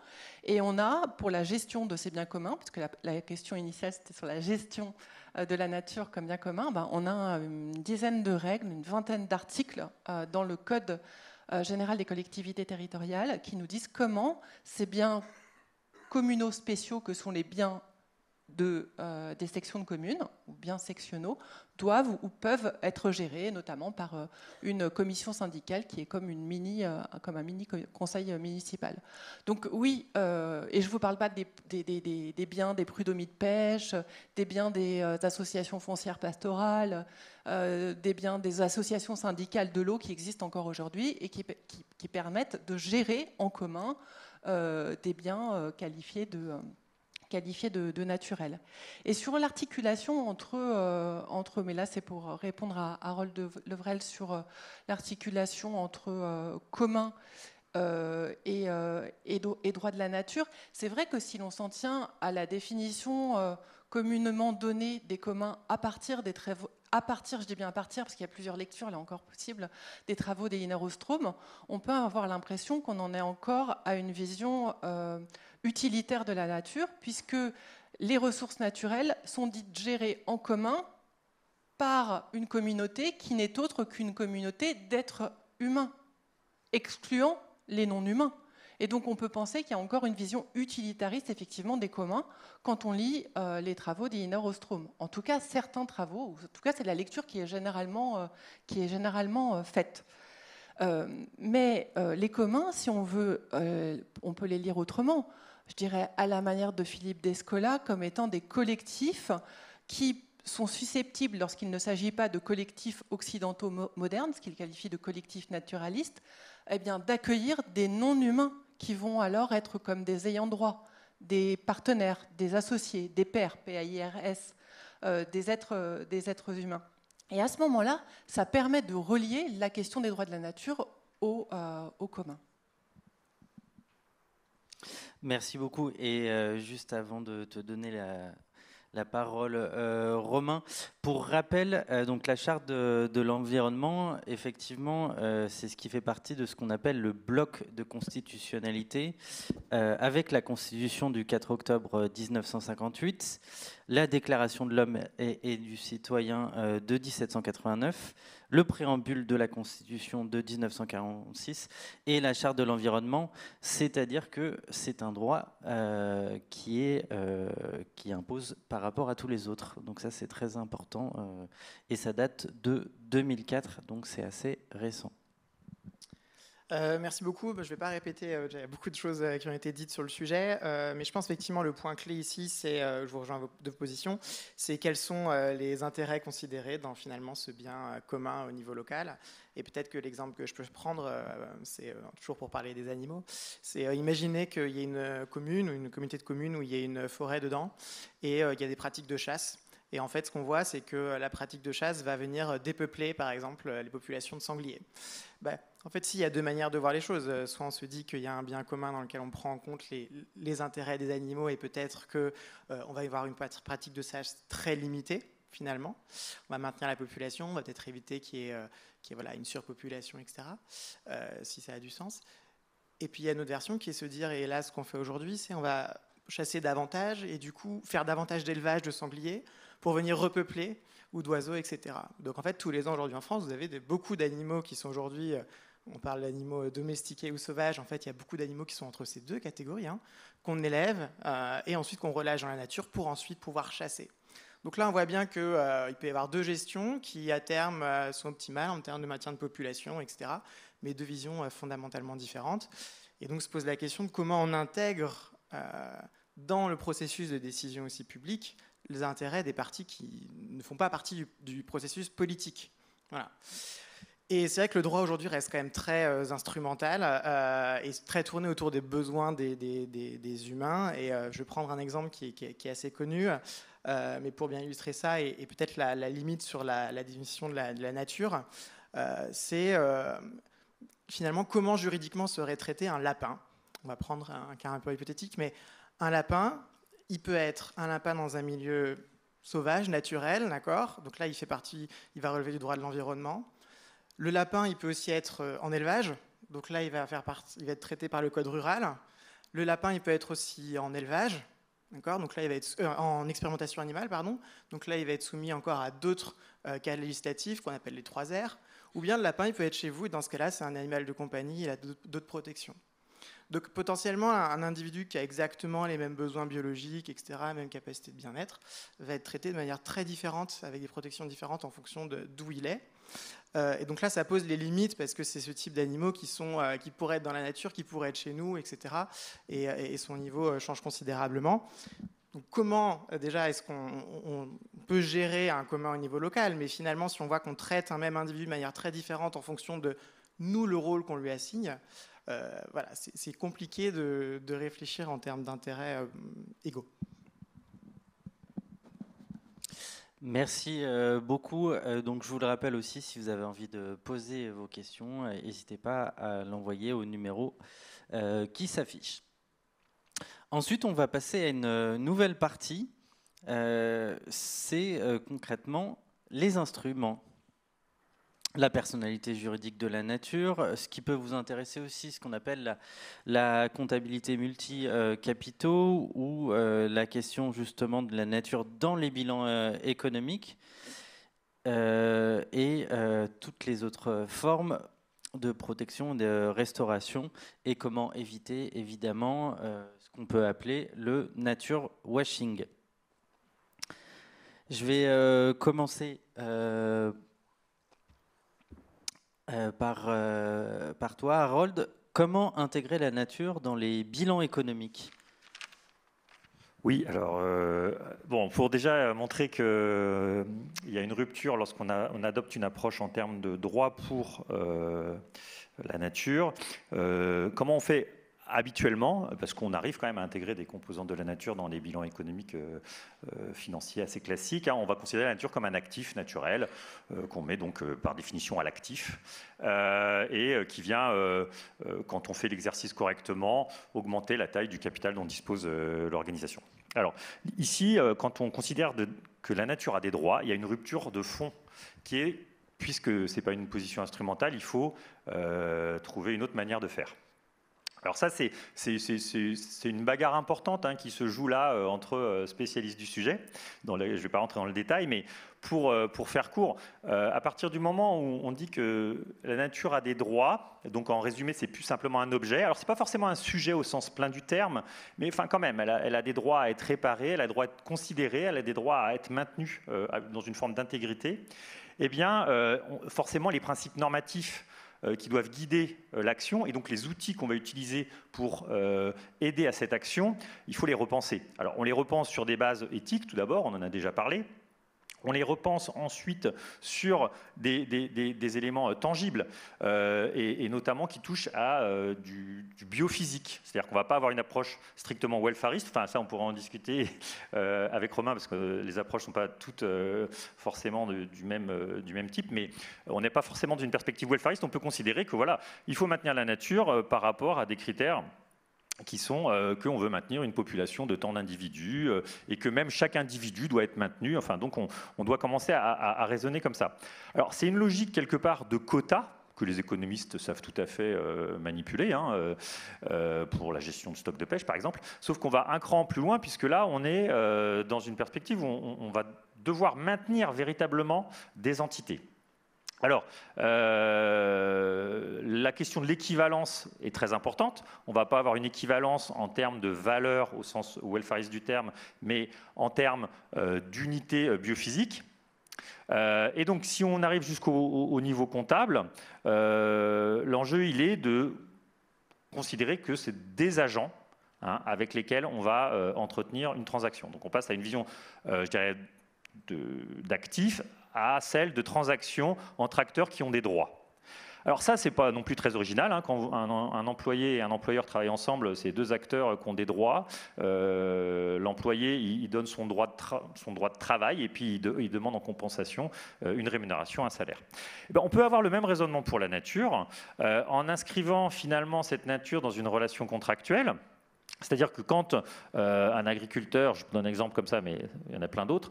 Et on a, pour la gestion de ces biens communs, puisque la question initiale c'était sur la gestion de la nature comme bien commun, on a une dizaine de règles, une vingtaine d'articles dans le Code général des collectivités territoriales qui nous disent comment ces biens communaux spéciaux que sont les biens des sections de communes, ou biens sectionnaux, doivent ou peuvent être gérés, notamment par une commission syndicale qui est comme un mini conseil municipal. Donc oui, et je ne vous parle pas des biens des prud'hommes de pêche, des biens des associations foncières pastorales, des biens des associations syndicales de l'eau qui existent encore aujourd'hui et qui permettent de gérer en commun des biens qualifiés de naturel. Et sur l'articulation entre mais là c'est pour répondre à Harold Levrel sur l'articulation entre commun et droit de la nature, c'est vrai que si l'on s'en tient à la définition communément donnée des communs à partir des travaux, je dis bien à partir parce qu'il y a plusieurs lectures là encore possibles, des travaux des Iner Ostrom, on peut avoir l'impression qu'on en est encore à une vision utilitaire de la nature, puisque les ressources naturelles sont dites gérées en commun par une communauté qui n'est autre qu'une communauté d'êtres humains, excluant les non-humains. Et donc on peut penser qu'il y a encore une vision utilitariste effectivement des communs quand on lit les travaux des Iner Ostrom. En tout cas, certains travaux, ou en tout cas c'est la lecture qui est généralement faite. Mais les communs, si on veut, on peut les lire autrement. Je dirais à la manière de Philippe Descola, comme étant des collectifs qui sont susceptibles, lorsqu'il ne s'agit pas de collectifs occidentaux modernes, ce qu'il qualifie de collectifs naturalistes, eh bien, d'accueillir des non-humains qui vont alors être comme des ayants droit, des partenaires, des associés, des pairs, PAIRS, des êtres humains. Et à ce moment-là, ça permet de relier la question des droits de la nature au commun. Merci beaucoup. Et juste avant de te donner la parole, Romain, pour rappel, donc la charte de l'environnement, effectivement, c'est ce qui fait partie de ce qu'on appelle le bloc de constitutionnalité, avec la Constitution du 4 octobre 1958, la Déclaration de l'homme et du citoyen de 1789, le préambule de la Constitution de 1946 et la Charte de l'environnement, c'est-à-dire que c'est un droit qui impose par rapport à tous les autres. Donc ça, c'est très important et ça date de 2004, donc c'est assez récent. Merci beaucoup. Je ne vais pas répéter, il y a beaucoup de choses qui ont été dites sur le sujet, mais je pense effectivement le point clé ici, c'est, je vous rejoins de vos positions, c'est quels sont les intérêts considérés dans finalement ce bien commun au niveau local. Et peut-être que l'exemple que je peux prendre, c'est toujours pour parler des animaux, c'est imaginer qu'il y ait une commune ou une communauté de communes où il y ait une forêt dedans et il y a des pratiques de chasse. Et en fait, ce qu'on voit, c'est que la pratique de chasse va venir dépeupler, par exemple, les populations de sangliers. En fait, il y a deux manières de voir les choses. Soit on se dit qu'il y a un bien commun dans lequel on prend en compte les intérêts des animaux et peut-être qu'on va y avoir une pratique de chasse très limitée, finalement. On va maintenir la population, on va peut-être éviter qu'il y ait une surpopulation, etc., si ça a du sens. Et puis, il y a une autre version qui est se dire, et là, ce qu'on fait aujourd'hui, c'est on va chasser davantage et du coup faire davantage d'élevage de sangliers pour venir repeupler ou d'oiseaux, etc. Donc en fait, tous les ans aujourd'hui en France, vous avez beaucoup d'animaux qui sont aujourd'hui, on parle d'animaux domestiqués ou sauvages, en fait il y a beaucoup d'animaux qui sont entre ces deux catégories, qu'on élève et ensuite qu'on relâche dans la nature pour ensuite pouvoir chasser. Donc là, on voit bien qu'il peut y avoir deux gestions qui, à terme, sont optimales en termes de maintien de population, etc., mais deux visions fondamentalement différentes. Et donc se pose la question de comment on intègre dans le processus de décision aussi publique les intérêts des partis qui ne font pas partie du processus politique. Voilà. Et c'est vrai que le droit aujourd'hui reste quand même très instrumental et très tourné autour des besoins des humains. Et je vais prendre un exemple qui est assez connu, mais pour bien illustrer ça, et peut-être la limite sur la définition de la nature, c'est finalement comment juridiquement serait traité un lapin. On va prendre un cas un peu hypothétique, mais un lapin, il peut être un lapin dans un milieu sauvage, naturel, d'accord ? Donc là, il va relever du droit de l'environnement. Le lapin, il peut aussi être en élevage. Donc là, il va être traité par le code rural. Le lapin, il peut être aussi en élevage, d'accord ? Donc là, il va être en expérimentation animale, pardon. Donc là, il va être soumis encore à d'autres cas législatifs qu'on appelle les 3 R. Ou bien le lapin, il peut être chez vous, et dans ce cas-là, c'est un animal de compagnie, il a d'autres protections. Donc potentiellement, un individu qui a exactement les mêmes besoins biologiques, etc., même capacité de bien-être, va être traité de manière très différente, avec des protections différentes en fonction d'où il est. Et donc là, ça pose les limites, parce que c'est ce type d'animaux qui pourraient être dans la nature, qui pourraient être chez nous, etc., et son niveau change considérablement. Donc comment, déjà, est-ce qu'on peut gérer un commun au niveau local ? Mais finalement, si on voit qu'on traite un même individu de manière très différente en fonction de nous, le rôle qu'on lui assigne, voilà, c'est compliqué de réfléchir en termes d'intérêts égaux. Merci beaucoup. Donc, je vous le rappelle aussi, si vous avez envie de poser vos questions, n'hésitez pas à l'envoyer au numéro qui s'affiche. Ensuite, on va passer à une nouvelle partie. C'est concrètement les instruments. La personnalité juridique de la nature, ce qui peut vous intéresser aussi, ce qu'on appelle la comptabilité multi-capitaux ou la question justement de la nature dans les bilans économiques et toutes les autres formes de protection et de restauration et comment éviter évidemment ce qu'on peut appeler le nature washing. Je vais commencer par toi, Harold. Comment intégrer la nature dans les bilans économiques ? Oui, alors, pour déjà montrer qu'il y a une rupture lorsqu'on adopte une approche en termes de droit pour la nature, comment on fait habituellement, parce qu'on arrive quand même à intégrer des composantes de la nature dans les bilans économiques financiers assez classiques, on va considérer la nature comme un actif naturel qu'on met donc par définition à l'actif et qui vient, quand on fait l'exercice correctement, augmenter la taille du capital dont dispose l'organisation. Alors ici, quand on considère que la nature a des droits, il y a une rupture de fond qui est, puisque ce n'est pas une position instrumentale, il faut trouver une autre manière de faire. Alors ça, c'est une bagarre importante qui se joue là entre spécialistes du sujet. Je ne vais pas rentrer dans le détail, mais pour faire court, à partir du moment où on dit que la nature a des droits, donc en résumé, c'est plus simplement un objet. Alors, ce n'est pas forcément un sujet au sens plein du terme, mais enfin, quand même, elle a des droits à être réparée, elle a des droits à être considérée, elle a des droits à être maintenue dans une forme d'intégrité. Eh bien, forcément, les principes normatifs qui doivent guider l'action, et donc les outils qu'on va utiliser pour aider à cette action, il faut les repenser. Alors, on les repense sur des bases éthiques, tout d'abord, on en a déjà parlé. On les repense ensuite sur des éléments tangibles et notamment qui touchent à du biophysique. C'est-à-dire qu'on ne va pas avoir une approche strictement welfariste. Enfin, ça, on pourra en discuter avec Romain parce que les approches ne sont pas toutes forcément du même type, mais on n'est pas forcément d'une perspective welfariste. On peut considérer que voilà, il faut maintenir la nature par rapport à des critères qui sont qu'on veut maintenir une population de tant d'individus et que même chaque individu doit être maintenu. Enfin, donc on doit commencer à raisonner comme ça. Alors, c'est une logique quelque part de quota que les économistes savent tout à fait manipuler pour la gestion de stocks de pêche, par exemple. Sauf qu'on va un cran plus loin, puisque là, on est dans une perspective où on va devoir maintenir véritablement des entités. Alors, la question de l'équivalence est très importante. On ne va pas avoir une équivalence en termes de valeur au sens welfariste du terme, mais en termes d'unité biophysique. Et donc, si on arrive jusqu'au niveau comptable, l'enjeu, il est de considérer que c'est des agents avec lesquels on va entretenir une transaction. Donc, on passe à une vision, je dirais, d'actifs à celle de transactions entre acteurs qui ont des droits. Alors ça, ce n'est pas non plus très original. Quand un employé et un employeur travaillent ensemble, c'est deux acteurs qui ont des droits. L'employé, il donne son droit de travail et puis il demande en compensation une rémunération, un salaire. On peut avoir le même raisonnement pour la nature en inscrivant finalement cette nature dans une relation contractuelle. C'est-à-dire que quand un agriculteur, je vous donne un exemple comme ça, mais il y en a plein d'autres,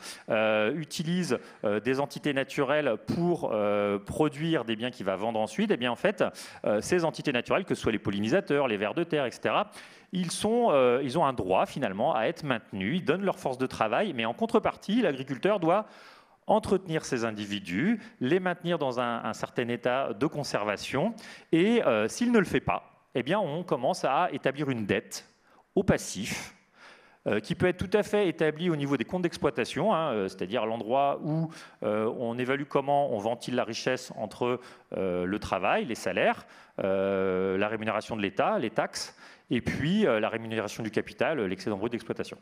utilise des entités naturelles pour produire des biens qu'il va vendre ensuite, eh bien en fait, ces entités naturelles, que ce soit les pollinisateurs, les vers de terre, etc., ils ont un droit finalement à être maintenus, ils donnent leur force de travail, mais en contrepartie, l'agriculteur doit entretenir ces individus, les maintenir dans un certain état de conservation, et s'il ne le fait pas, eh bien on commence à établir une dette au passif, qui peut être tout à fait établi au niveau des comptes d'exploitation, c'est-à-dire l'endroit où on évalue comment on ventile la richesse entre le travail, les salaires, la rémunération de l'État, les taxes, et puis la rémunération du capital, l'excédent brut d'exploitation.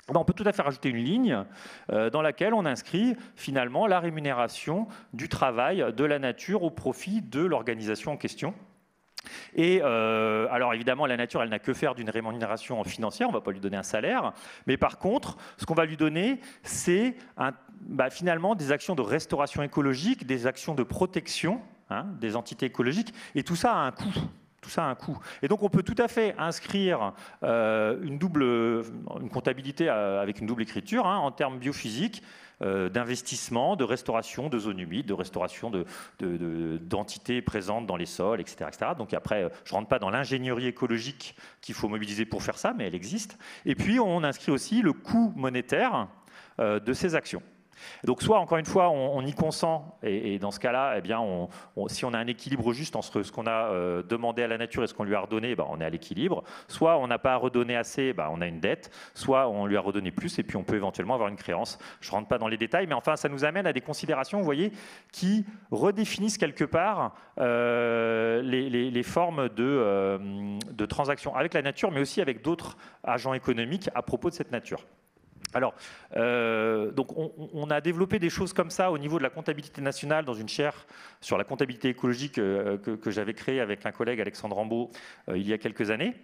On peut tout à fait rajouter une ligne dans laquelle on inscrit finalement la rémunération du travail de la nature au profit de l'organisation en question. Et alors évidemment, la nature, elle n'a que faire d'une rémunération financière, on ne va pas lui donner un salaire, mais par contre, ce qu'on va lui donner, c'est finalement des actions de restauration écologique, des actions de protection des entités écologiques, et tout ça a un coût. Tout ça a un coût. Et donc on peut tout à fait inscrire une comptabilité avec une double écriture en termes biophysiques, d'investissement, de restauration de zones humides, de restauration d'entités présentes dans les sols, etc., etc. Donc après, je ne rentre pas dans l'ingénierie écologique qu'il faut mobiliser pour faire ça, mais elle existe. Et puis on inscrit aussi le coût monétaire de ces actions. Donc soit, encore une fois, on y consent, et dans ce cas-là, eh bien, si on a un équilibre juste entre ce qu'on a demandé à la nature et ce qu'on lui a redonné, on est à l'équilibre. Soit on n'a pas redonné assez, on a une dette, soit on lui a redonné plus, et puis on peut éventuellement avoir une créance. Je ne rentre pas dans les détails, mais enfin, ça nous amène à des considérations, vous voyez, qui redéfinissent quelque part les formes de transactions avec la nature, mais aussi avec d'autres agents économiques à propos de cette nature. Alors, donc on a développé des choses comme ça au niveau de la comptabilité nationale dans une chaire sur la comptabilité écologique que j'avais créée avec un collègue, Alexandre Rambaud, il y a quelques années.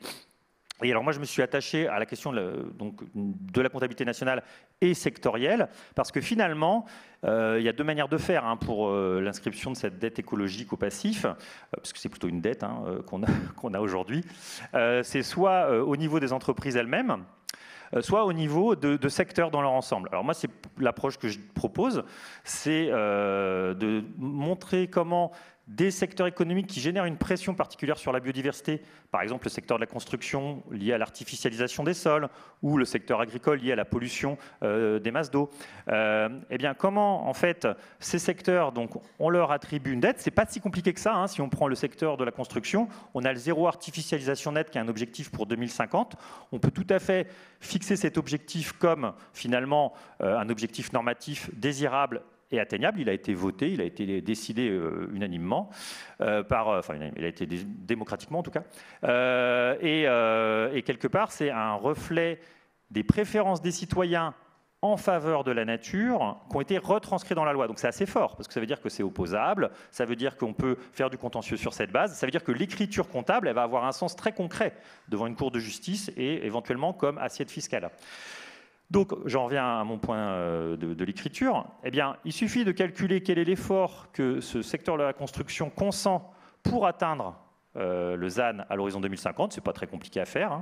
Et alors moi, je me suis attaché à la question de la comptabilité nationale et sectorielle, parce que finalement, il y a deux manières de faire pour l'inscription de cette dette écologique au passif, parce que c'est plutôt une dette qu'on a aujourd'hui. C'est soit au niveau des entreprises elles-mêmes, soit au niveau de secteurs dans leur ensemble. Alors moi, c'est l'approche que je propose, c'est de montrer comment des secteurs économiques qui génèrent une pression particulière sur la biodiversité, par exemple le secteur de la construction lié à l'artificialisation des sols ou le secteur agricole lié à la pollution des masses d'eau. Eh bien, comment en fait ces secteurs, donc, on leur attribue une dette? C'est pas si compliqué que ça. Hein. Si on prend le secteur de la construction, on a le zéro artificialisation nette qui est un objectif pour 2050. On peut tout à fait fixer cet objectif comme finalement un objectif normatif désirable et atteignable. Il a été voté, il a été décidé unanimement, enfin il a été démocratiquement en tout cas. Et quelque part, c'est un reflet des préférences des citoyens en faveur de la nature qui ont été retranscrits dans la loi. Donc c'est assez fort, parce que ça veut dire que c'est opposable, ça veut dire qu'on peut faire du contentieux sur cette base, ça veut dire que l'écriture comptable, elle va avoir un sens très concret devant une cour de justice et éventuellement comme assiette fiscale. Donc, j'en reviens à mon point de l'écriture. Eh bien, il suffit de calculer quel est l'effort que ce secteur de la construction consent pour atteindre le ZAN à l'horizon 2050. Ce n'est pas très compliqué à faire.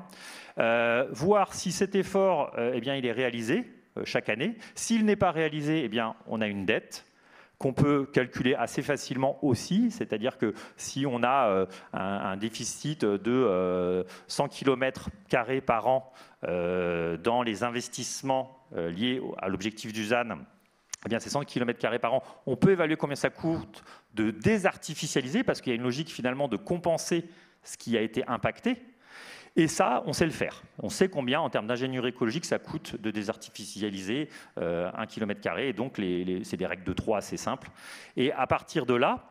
Hein. Voir si cet effort eh bien, il est réalisé chaque année. S'il n'est pas réalisé, eh bien, on a une dette qu'on peut calculer assez facilement aussi, c'est-à-dire que si on a un déficit de 100 km² par an dans les investissements liés à l'objectif du ZAN, eh bien, c'est 100 km² par an, on peut évaluer combien ça coûte de désartificialiser, parce qu'il y a une logique finalement de compenser ce qui a été impacté. Et ça, on sait le faire. On sait combien, en termes d'ingénierie écologique, ça coûte de désartificialiser 1 km². Et donc, c'est des règles de 3 assez simples. Et à partir de là,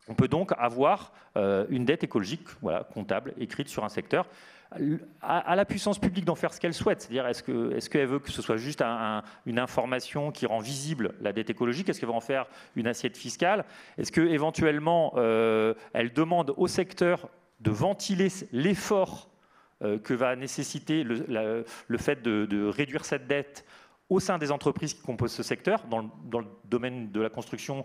on peut donc avoir une dette écologique comptable écrite sur un secteur, à la puissance publique d'en faire ce qu'elle souhaite. C'est-à-dire, est-ce qu'elle veut que ce soit juste une information qui rend visible la dette écologique? Est-ce qu'elle va en faire une assiette fiscale? Est-ce qu'éventuellement, elle demande au secteur de ventiler l'effort que va nécessiter le fait de réduire cette dette au sein des entreprises qui composent ce secteur? Dans le domaine de la construction,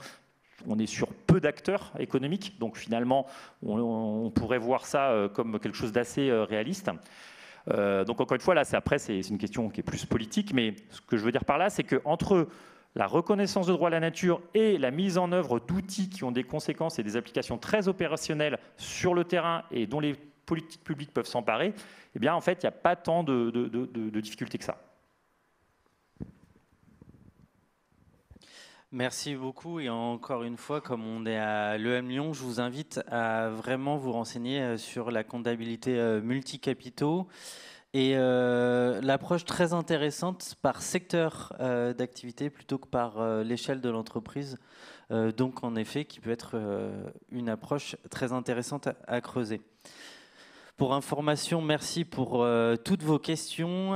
on est sur peu d'acteurs économiques, donc finalement, on pourrait voir ça comme quelque chose d'assez réaliste. Donc encore une fois, là, après, c'est une question qui est plus politique, mais ce que je veux dire par là, c'est qu'entre la reconnaissance de droit à la nature et la mise en œuvre d'outils qui ont des conséquences et des applications très opérationnelles sur le terrain et dont les politiques publiques peuvent s'emparer, eh bien, en fait, il n'y a pas tant de difficultés que ça. Merci beaucoup. Et encore une fois, comme on est à l'EM Lyon, je vous invite à vraiment vous renseigner sur la comptabilité multicapitaux et l'approche très intéressante par secteur d'activité plutôt que par l'échelle de l'entreprise. Donc, en effet, qui peut être une approche très intéressante à creuser. Pour information, merci pour toutes vos questions.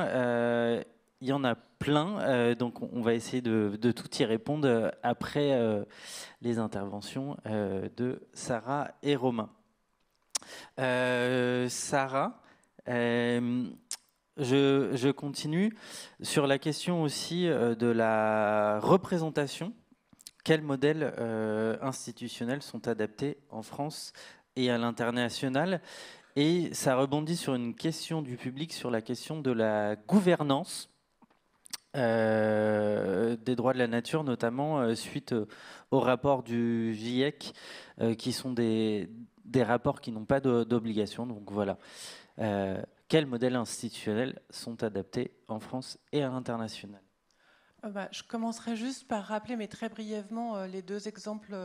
Il y en a plein, donc on va essayer de tout y répondre après les interventions de Sarah et Romain. Sarah, je continue sur la question aussi de la représentation. Quels modèles institutionnels sont adaptés en France et à l'international? Et ça rebondit sur une question du public, sur la question de la gouvernance des droits de la nature, notamment suite au rapport du GIEC, qui sont des rapports qui n'ont pas d'obligation. Donc voilà. Quels modèles institutionnels sont adaptés en France et à l'international? Je commencerai juste par rappeler, mais très brièvement, les deux exemples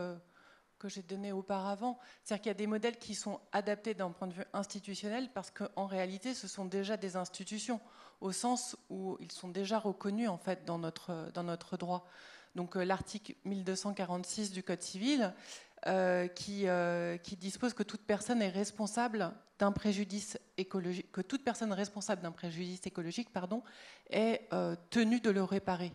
que j'ai donné auparavant. C'est-à-dire qu'il y a des modèles qui sont adaptés d'un point de vue institutionnel parce qu'en réalité, ce sont déjà des institutions, au sens où ils sont déjà reconnus en fait, dans notre droit. Donc l'article 1246 du Code civil qui dispose que toute personne est responsable d'un préjudice écologique, est tenue de le réparer.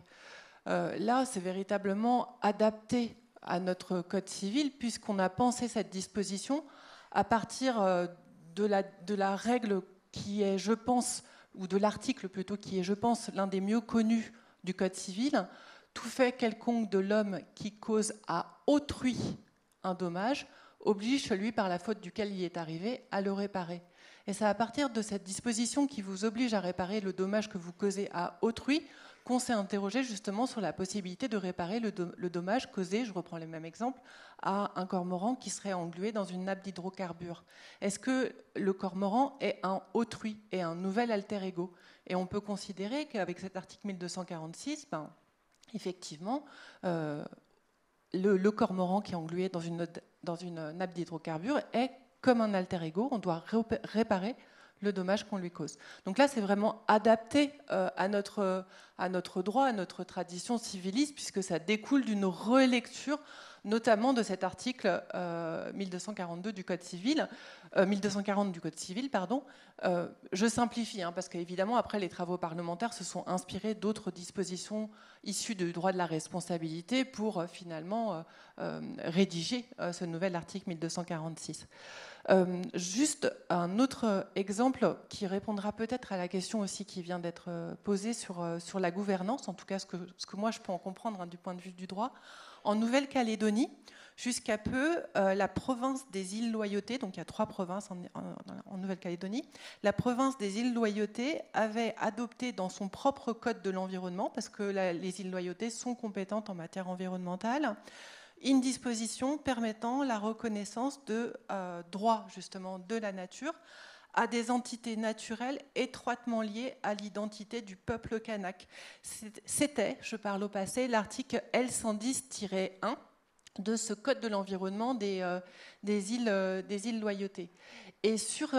Là, c'est véritablement adapté à notre Code civil, puisqu'on a pensé cette disposition à partir de la règle qui est, je pense, ou de l'article plutôt, qui est, je pense, l'un des mieux connus du Code civil. Tout fait quelconque de l'homme qui cause à autrui un dommage oblige celui par la faute duquel il est arrivé à le réparer. Et c'est à partir de cette disposition qui vous oblige à réparer le dommage que vous causez à autrui qu'on s'est interrogé justement sur la possibilité de réparer le dommage causé, je reprends le même exemple, à un cormoran qui serait englué dans une nappe d'hydrocarbures. Est-ce que le cormoran est un autrui, est un nouvel alter ego? Et on peut considérer qu'avec cet article 1246, effectivement, le cormoran qui est englué dans une nappe d'hydrocarbures est comme un alter ego, on doit réparer le dommage qu'on lui cause. Donc là, c'est vraiment adapté à notre droit, à notre tradition civiliste, puisque ça découle d'une relecture, notamment de cet article 1242 du Code civil, 1240 du Code civil, pardon. Je simplifie, parce qu'évidemment, après, les travaux parlementaires se sont inspirés d'autres dispositions issues du droit de la responsabilité pour finalement rédiger ce nouvel article 1246. Juste un autre exemple qui répondra peut-être à la question aussi qui vient d'être posée sur la gouvernance, en tout cas ce que moi je peux en comprendre du point de vue du droit. En Nouvelle-Calédonie, jusqu'à peu, la province des îles Loyauté, donc il y a 3 provinces en Nouvelle-Calédonie, la province des îles Loyauté avait adopté dans son propre code de l'environnement, parce que les îles Loyauté sont compétentes en matière environnementale, une disposition permettant la reconnaissance de droits justement de la nature à des entités naturelles étroitement liées à l'identité du peuple kanak. C'était, je parle au passé, l'article L110-1 de ce code de l'environnement des îles Loyauté. Et sur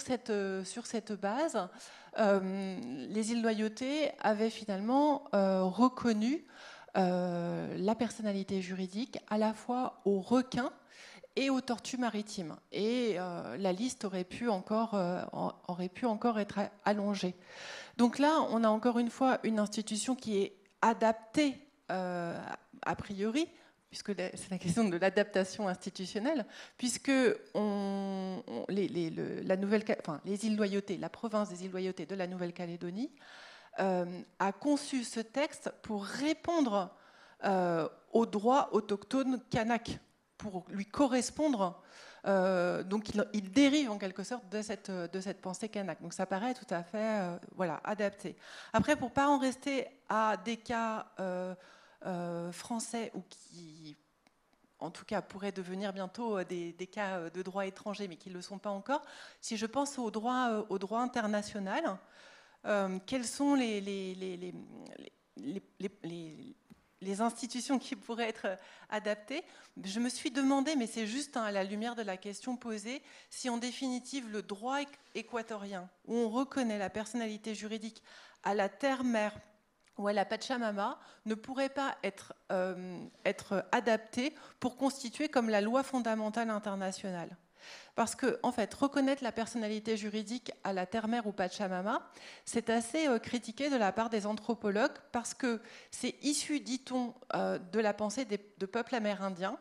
cette base, les îles Loyauté avaient finalement reconnu la personnalité juridique à la fois aux requins et aux tortues maritimes. Et la liste aurait pu encore être allongée. Donc là, on a encore une fois une institution qui est adaptée a priori, puisque c'est la question de l'adaptation institutionnelle, puisque les îles Loyauté, la province des îles Loyauté de la Nouvelle-Calédonie, a conçu ce texte pour répondre aux droits autochtones kanak, pour lui correspondre. Donc il dérive en quelque sorte de cette pensée kanak. Donc ça paraît tout à fait adapté. Après, pour ne pas en rester à des cas français ou qui, en tout cas, pourraient devenir bientôt des cas de droit étranger, mais qui ne le sont pas encore, si je pense au droit international, quelles sont les institutions qui pourraient être adaptées? Je me suis demandé, mais c'est juste à la lumière de la question posée, si en définitive le droit équatorien, où on reconnaît la personnalité juridique à la terre-mère ou à la Pachamama, ne pourrait pas être adapté pour constituer comme la loi fondamentale internationale. Parce que, en fait, reconnaître la personnalité juridique à la terre-mère ou Pachamama, c'est assez critiqué de la part des anthropologues parce que c'est issu, dit-on, de la pensée de peuples amérindiens.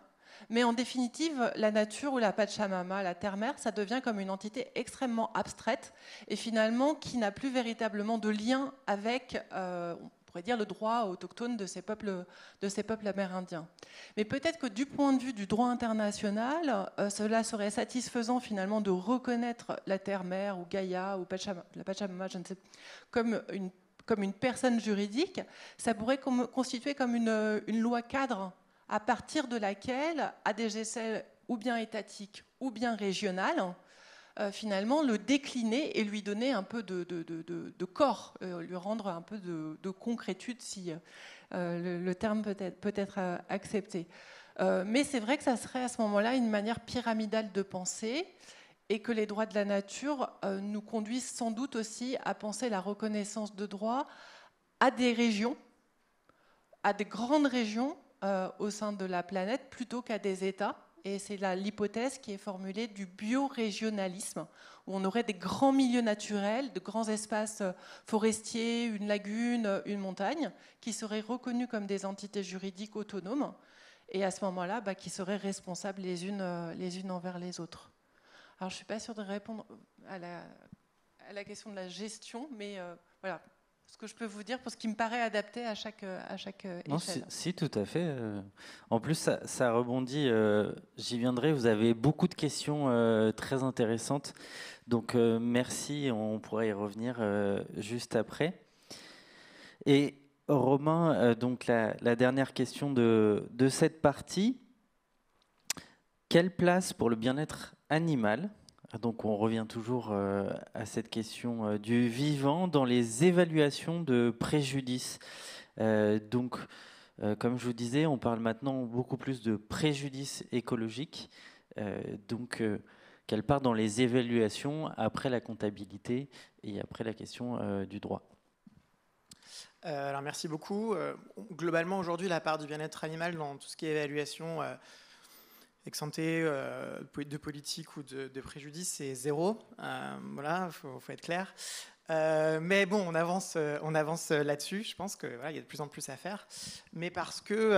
Mais en définitive, la nature ou la Pachamama, la terre-mère, ça devient comme une entité extrêmement abstraite et finalement qui n'a plus véritablement de lien avec on pourrait dire le droit autochtone de ces peuples amérindiens. Mais peut-être que du point de vue du droit international, cela serait satisfaisant finalement de reconnaître la terre-mère ou Gaïa ou la Pachamama, je ne sais, comme une personne juridique. Ça pourrait constituer comme une loi cadre à partir de laquelle, à des échelles ou bien étatiques ou bien régionales, finalement le décliner et lui donner un peu de corps, lui rendre un peu de concrétude, si le terme peut être accepté. Mais c'est vrai que ça serait à ce moment-là une manière pyramidale de penser et que les droits de la nature nous conduisent sans doute aussi à penser la reconnaissance de droits à des régions, à des grandes régions au sein de la planète plutôt qu'à des États. Et c'est l'hypothèse qui est formulée du biorégionalisme, où on aurait des grands milieux naturels, de grands espaces forestiers, une lagune, une montagne, qui seraient reconnus comme des entités juridiques autonomes, et à ce moment-là, qui seraient responsables les unes envers les autres. Alors, je ne suis pas sûre de répondre à la question de la gestion, mais voilà, ce que je peux vous dire pour ce qui me paraît adapté à chaque Non, échelle. si, tout à fait. En plus, ça rebondit, j'y viendrai, vous avez beaucoup de questions très intéressantes. Donc, merci, on pourra y revenir juste après. Et Romain, donc la dernière question de cette partie. Quelle place pour le bien-être animal? Donc on revient toujours à cette question du vivant dans les évaluations de préjudice. Donc, comme je vous disais, on parle maintenant beaucoup plus de préjudice écologique. Quelle part dans les évaluations après la comptabilité et après la question du droit? Alors merci beaucoup. Globalement, aujourd'hui, la part du bien-être animal dans tout ce qui est évaluation ex ante de politique ou de préjudice, c'est 0. Voilà, faut être clair. Mais bon, on avance là-dessus. Je pense qu'il y a de plus en plus à faire. Mais parce que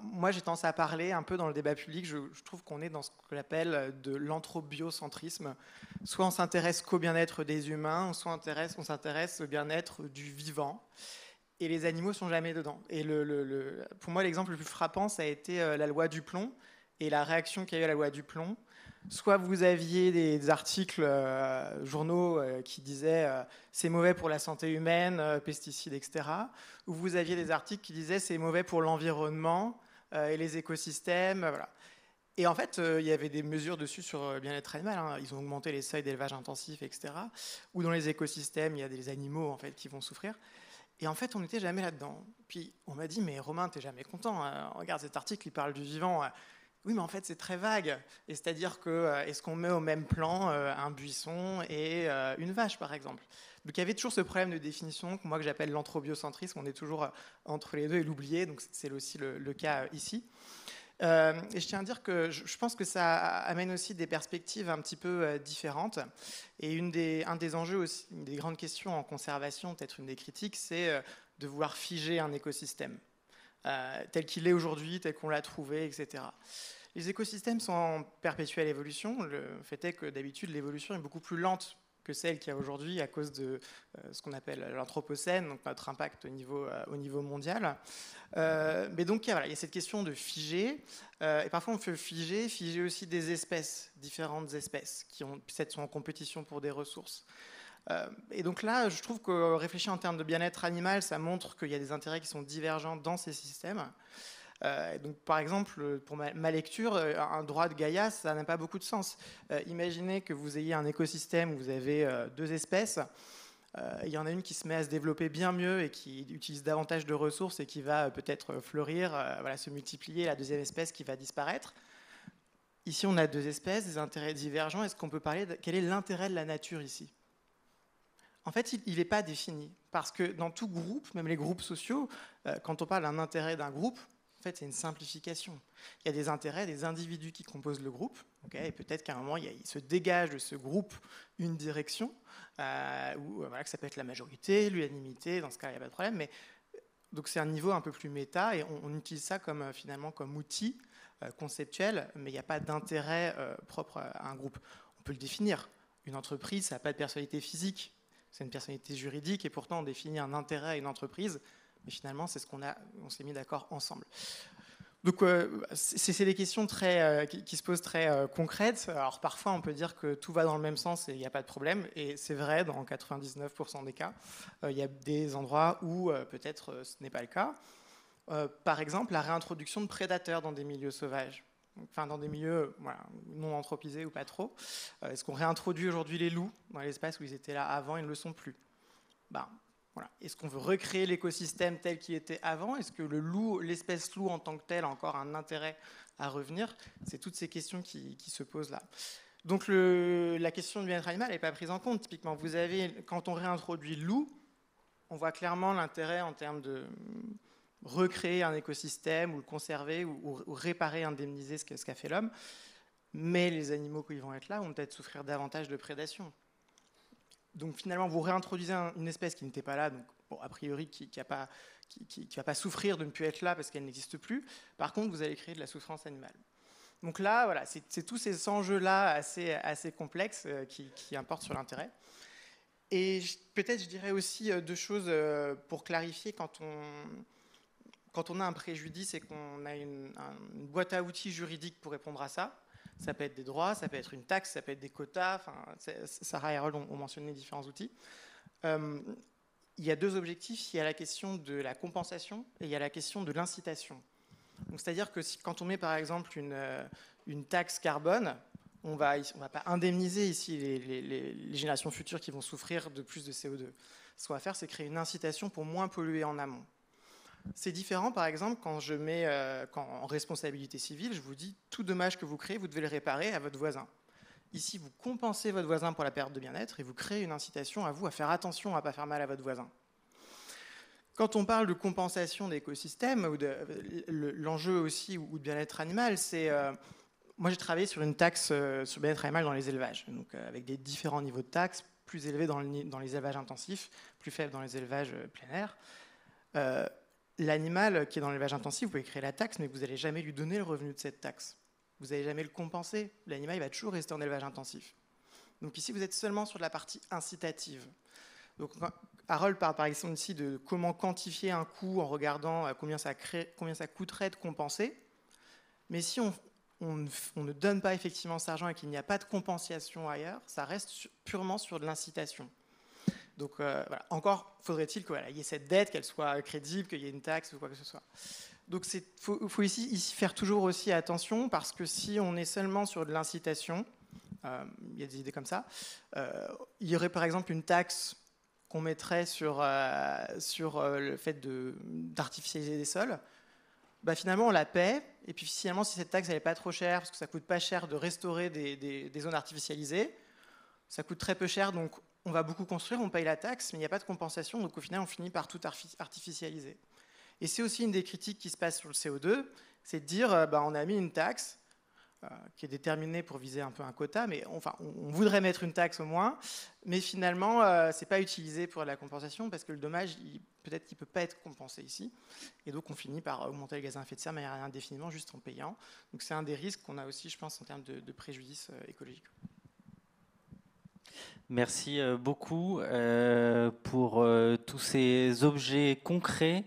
moi, j'ai tendance à parler un peu dans le débat public. Je trouve qu'on est dans ce qu'on appelle de l'anthrobiocentrisme. Soit on s'intéresse qu'au bien-être des humains, soit on s'intéresse au bien-être du vivant. Et les animaux sont jamais dedans. Et pour moi, l'exemple le plus frappant, ça a été la loi Duplomb et la réaction qu'il y a eu à la loi Duplomb. Soit vous aviez des articles journaux qui disaient c'est mauvais pour la santé humaine, pesticides, etc. Ou vous aviez des articles qui disaient c'est mauvais pour l'environnement et les écosystèmes. Voilà. Et en fait, il y avait des mesures dessus sur le bien-être animal. Hein. Ils ont augmenté les seuils d'élevage intensif, etc. Ou dans les écosystèmes, il y a des animaux en fait, qui vont souffrir. Et en fait, on n'était jamais là-dedans. Puis on m'a dit mais Romain, t'es jamais content. Regarde cet article, il parle du vivant. Oui, mais en fait, c'est très vague. Et c'est-à-dire que, est-ce qu'on met au même plan un buisson et une vache, par exemple? Donc, il y avait toujours ce problème de définition, que j'appelle l'anthrobiocentrisme. On est toujours entre les deux et l'oublier. Donc, c'est aussi le cas ici. Et je tiens à dire que je pense que ça amène aussi des perspectives un petit peu différentes. Et un des enjeux aussi, une des grandes questions en conservation, peut-être une des critiques, c'est de vouloir figer un écosystème. Tel qu'il est aujourd'hui, tel qu'on l'a trouvé, etc. Les écosystèmes sont en perpétuelle évolution. Le fait est que d'habitude, l'évolution est beaucoup plus lente que celle qu'il y a aujourd'hui à cause de ce qu'on appelle l'anthropocène, donc notre impact au niveau mondial. Mais donc, il y a cette question de figer. Et parfois, on peut figer aussi des espèces, différentes espèces, qui peut-être sont en compétition pour des ressources. Et donc là, je trouve que réfléchir en termes de bien-être animal, ça montre qu'il y a des intérêts qui sont divergents dans ces systèmes. Donc, par exemple, pour ma lecture, un droit de Gaïa, ça n'a pas beaucoup de sens. Imaginez que vous ayez un écosystème où vous avez 2 espèces. Il y en a une qui se met à se développer bien mieux et qui utilise davantage de ressources et qui va peut-être fleurir, se multiplier, la deuxième espèce qui va disparaître. Ici, on a 2 espèces, des intérêts divergents. Est-ce qu'on peut parler de quel est l'intérêt de la nature ici ? En fait, il n'est pas défini. Parce que dans tout groupe, même les groupes sociaux, quand on parle d'un intérêt d'un groupe, en fait, c'est une simplification. Il y a des intérêts des individus qui composent le groupe, et peut-être qu'à un moment, il se dégage de ce groupe une direction, que ça peut être la majorité, l'unanimité, dans ce cas, il n'y a pas de problème. Mais, donc c'est un niveau un peu plus méta, et on utilise ça finalement comme outil conceptuel, mais il n'y a pas d'intérêt propre à un groupe. On peut le définir. Une entreprise, ça n'a pas de personnalité physique, c'est une personnalité juridique, et pourtant on définit un intérêt à une entreprise. Mais finalement, c'est ce on s'est mis d'accord ensemble. Donc, c'est des questions qui se posent très concrètes. Alors, parfois, on peut dire que tout va dans le même sens et il n'y a pas de problème. Et c'est vrai, dans 99% des cas. Il y a des endroits où peut-être ce n'est pas le cas. Par exemple, la réintroduction de prédateurs dans des milieux sauvages. Enfin, dans des milieux non anthropisés ou pas trop. Est-ce qu'on réintroduit aujourd'hui les loups dans l'espace où ils étaient là avant? Ils ne le sont plus. Voilà. Est-ce qu'on veut recréer l'écosystème tel qu'il était avant? Est-ce que l'espèce loup en tant que telle a encore un intérêt à revenir? C'est toutes ces questions qui se posent là. Donc la question du bien-être animal n'est pas prise en compte. Typiquement, quand on réintroduit le loup, on voit clairement l'intérêt en termes de recréer un écosystème ou le conserver ou réparer, indemniser ce qu'a fait l'homme. Mais les animaux qui vont être là vont peut-être souffrir davantage de prédation. Donc finalement, vous réintroduisez une espèce qui n'était pas là, donc a priori qui va pas souffrir de ne plus être là parce qu'elle n'existe plus. Par contre, vous allez créer de la souffrance animale. Donc là, c'est tous ces enjeux-là assez complexes qui importent sur l'intérêt. Et peut-être je dirais aussi deux choses pour clarifier quand on a un préjudice et qu'on a une boîte à outils juridique pour répondre à ça. Ça peut être des droits, ça peut être une taxe, ça peut être des quotas. Enfin, Sarah et Harold ont mentionné différents outils. Il y a deux objectifs. Il y a la question de la compensation et il y a la question de l'incitation. C'est-à-dire que quand on met par exemple une taxe carbone, on va pas indemniser ici les générations futures qui vont souffrir de plus de CO2. Ce qu'on va faire, c'est créer une incitation pour moins polluer en amont. C'est différent, par exemple, quand en responsabilité civile, je vous dis, tout dommage que vous créez, vous devez le réparer à votre voisin. Ici, vous compensez votre voisin pour la perte de bien-être et vous créez une incitation à vous à faire attention à ne pas faire mal à votre voisin. Quand on parle de compensation d'écosystèmes, l'enjeu aussi, ou de bien-être animal, c'est... moi, j'ai travaillé sur une taxe sur le bien-être animal dans les élevages, donc avec des différents niveaux de taxes, plus élevés dans les élevages intensifs, plus faibles dans les élevages plein air. L'animal qui est dans l'élevage intensif, vous pouvez créer la taxe, mais vous n'allez jamais lui donner le revenu de cette taxe. Vous n'allez jamais le compenser. L'animal, il va toujours rester en élevage intensif. Donc ici, vous êtes seulement sur la partie incitative. Donc, Harold parle par exemple ici de comment quantifier un coût en regardant combien ça coûterait de compenser. Mais si on ne donne pas effectivement cet argent et qu'il n'y a pas de compensation ailleurs, ça reste purement sur de l'incitation. Donc voilà. Encore faudrait-il qu'il y ait cette dette, qu'elle soit crédible, qu'il y ait une taxe ou quoi que ce soit. Donc il faut ici faire toujours aussi attention, parce que si on est seulement sur de l'incitation, il y a des idées comme ça, il y aurait par exemple une taxe qu'on mettrait sur le fait d'artificialiser des sols. Bah, finalement on la paie, et puis finalement si cette taxe elle n'est pas trop chère, parce que ça coûte pas cher de restaurer des zones artificialisées, ça coûte très peu cher, donc on va beaucoup construire, on paye la taxe, mais il n'y a pas de compensation, donc au final on finit par tout artificialiser. Et c'est aussi une des critiques qui se passe sur le CO2, c'est de dire on a mis une taxe qui est déterminée pour viser un peu un quota, mais enfin on voudrait mettre une taxe au moins, mais finalement c'est pas utilisé pour la compensation, parce que le dommage peut-être qu'il peut pas être compensé ici, et donc on finit par augmenter les gaz à effet de serre mais indéfiniment juste en payant. Donc c'est un des risques qu'on a aussi, je pense, en termes de préjudice écologique. Merci beaucoup pour tous ces objets concrets,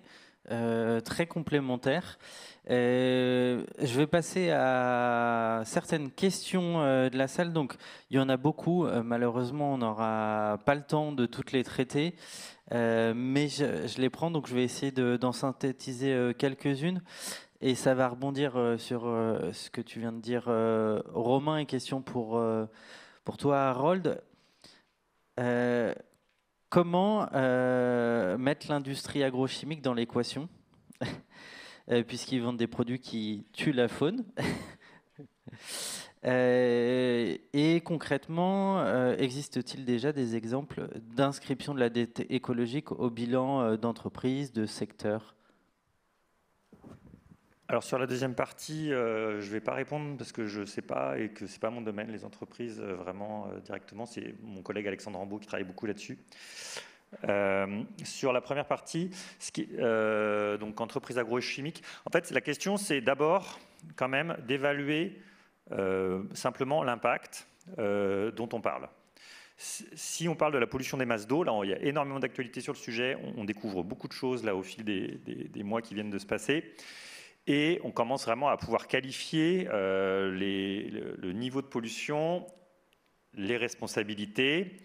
très complémentaires. Je vais passer à certaines questions de la salle. Donc, il y en a beaucoup. Malheureusement, on n'aura pas le temps de toutes les traiter, mais je les prends. Donc, je vais essayer d'en synthétiser quelques-unes. Et ça va rebondir sur ce que tu viens de dire, Romain, et question pour toi, Harold. Comment mettre l'industrie agrochimique dans l'équation, puisqu'ils vendent des produits qui tuent la faune. Et concrètement, existe-t-il déjà des exemples d'inscription de la dette écologique au bilan d'entreprises, de secteurs ? Alors sur la deuxième partie, je ne vais pas répondre parce que je ne sais pas et que ce n'est pas mon domaine, les entreprises, vraiment directement. C'est mon collègue Alexandre Rambaud qui travaille beaucoup là-dessus. Sur la première partie, donc entreprise agrochimique, en fait la question c'est d'abord quand même d'évaluer simplement l'impact dont on parle. Si on parle de la pollution des masses d'eau, là il y a énormément d'actualités sur le sujet, on découvre beaucoup de choses là au fil des mois qui viennent de se passer. Et on commence vraiment à pouvoir qualifier le niveau de pollution, les responsabilités,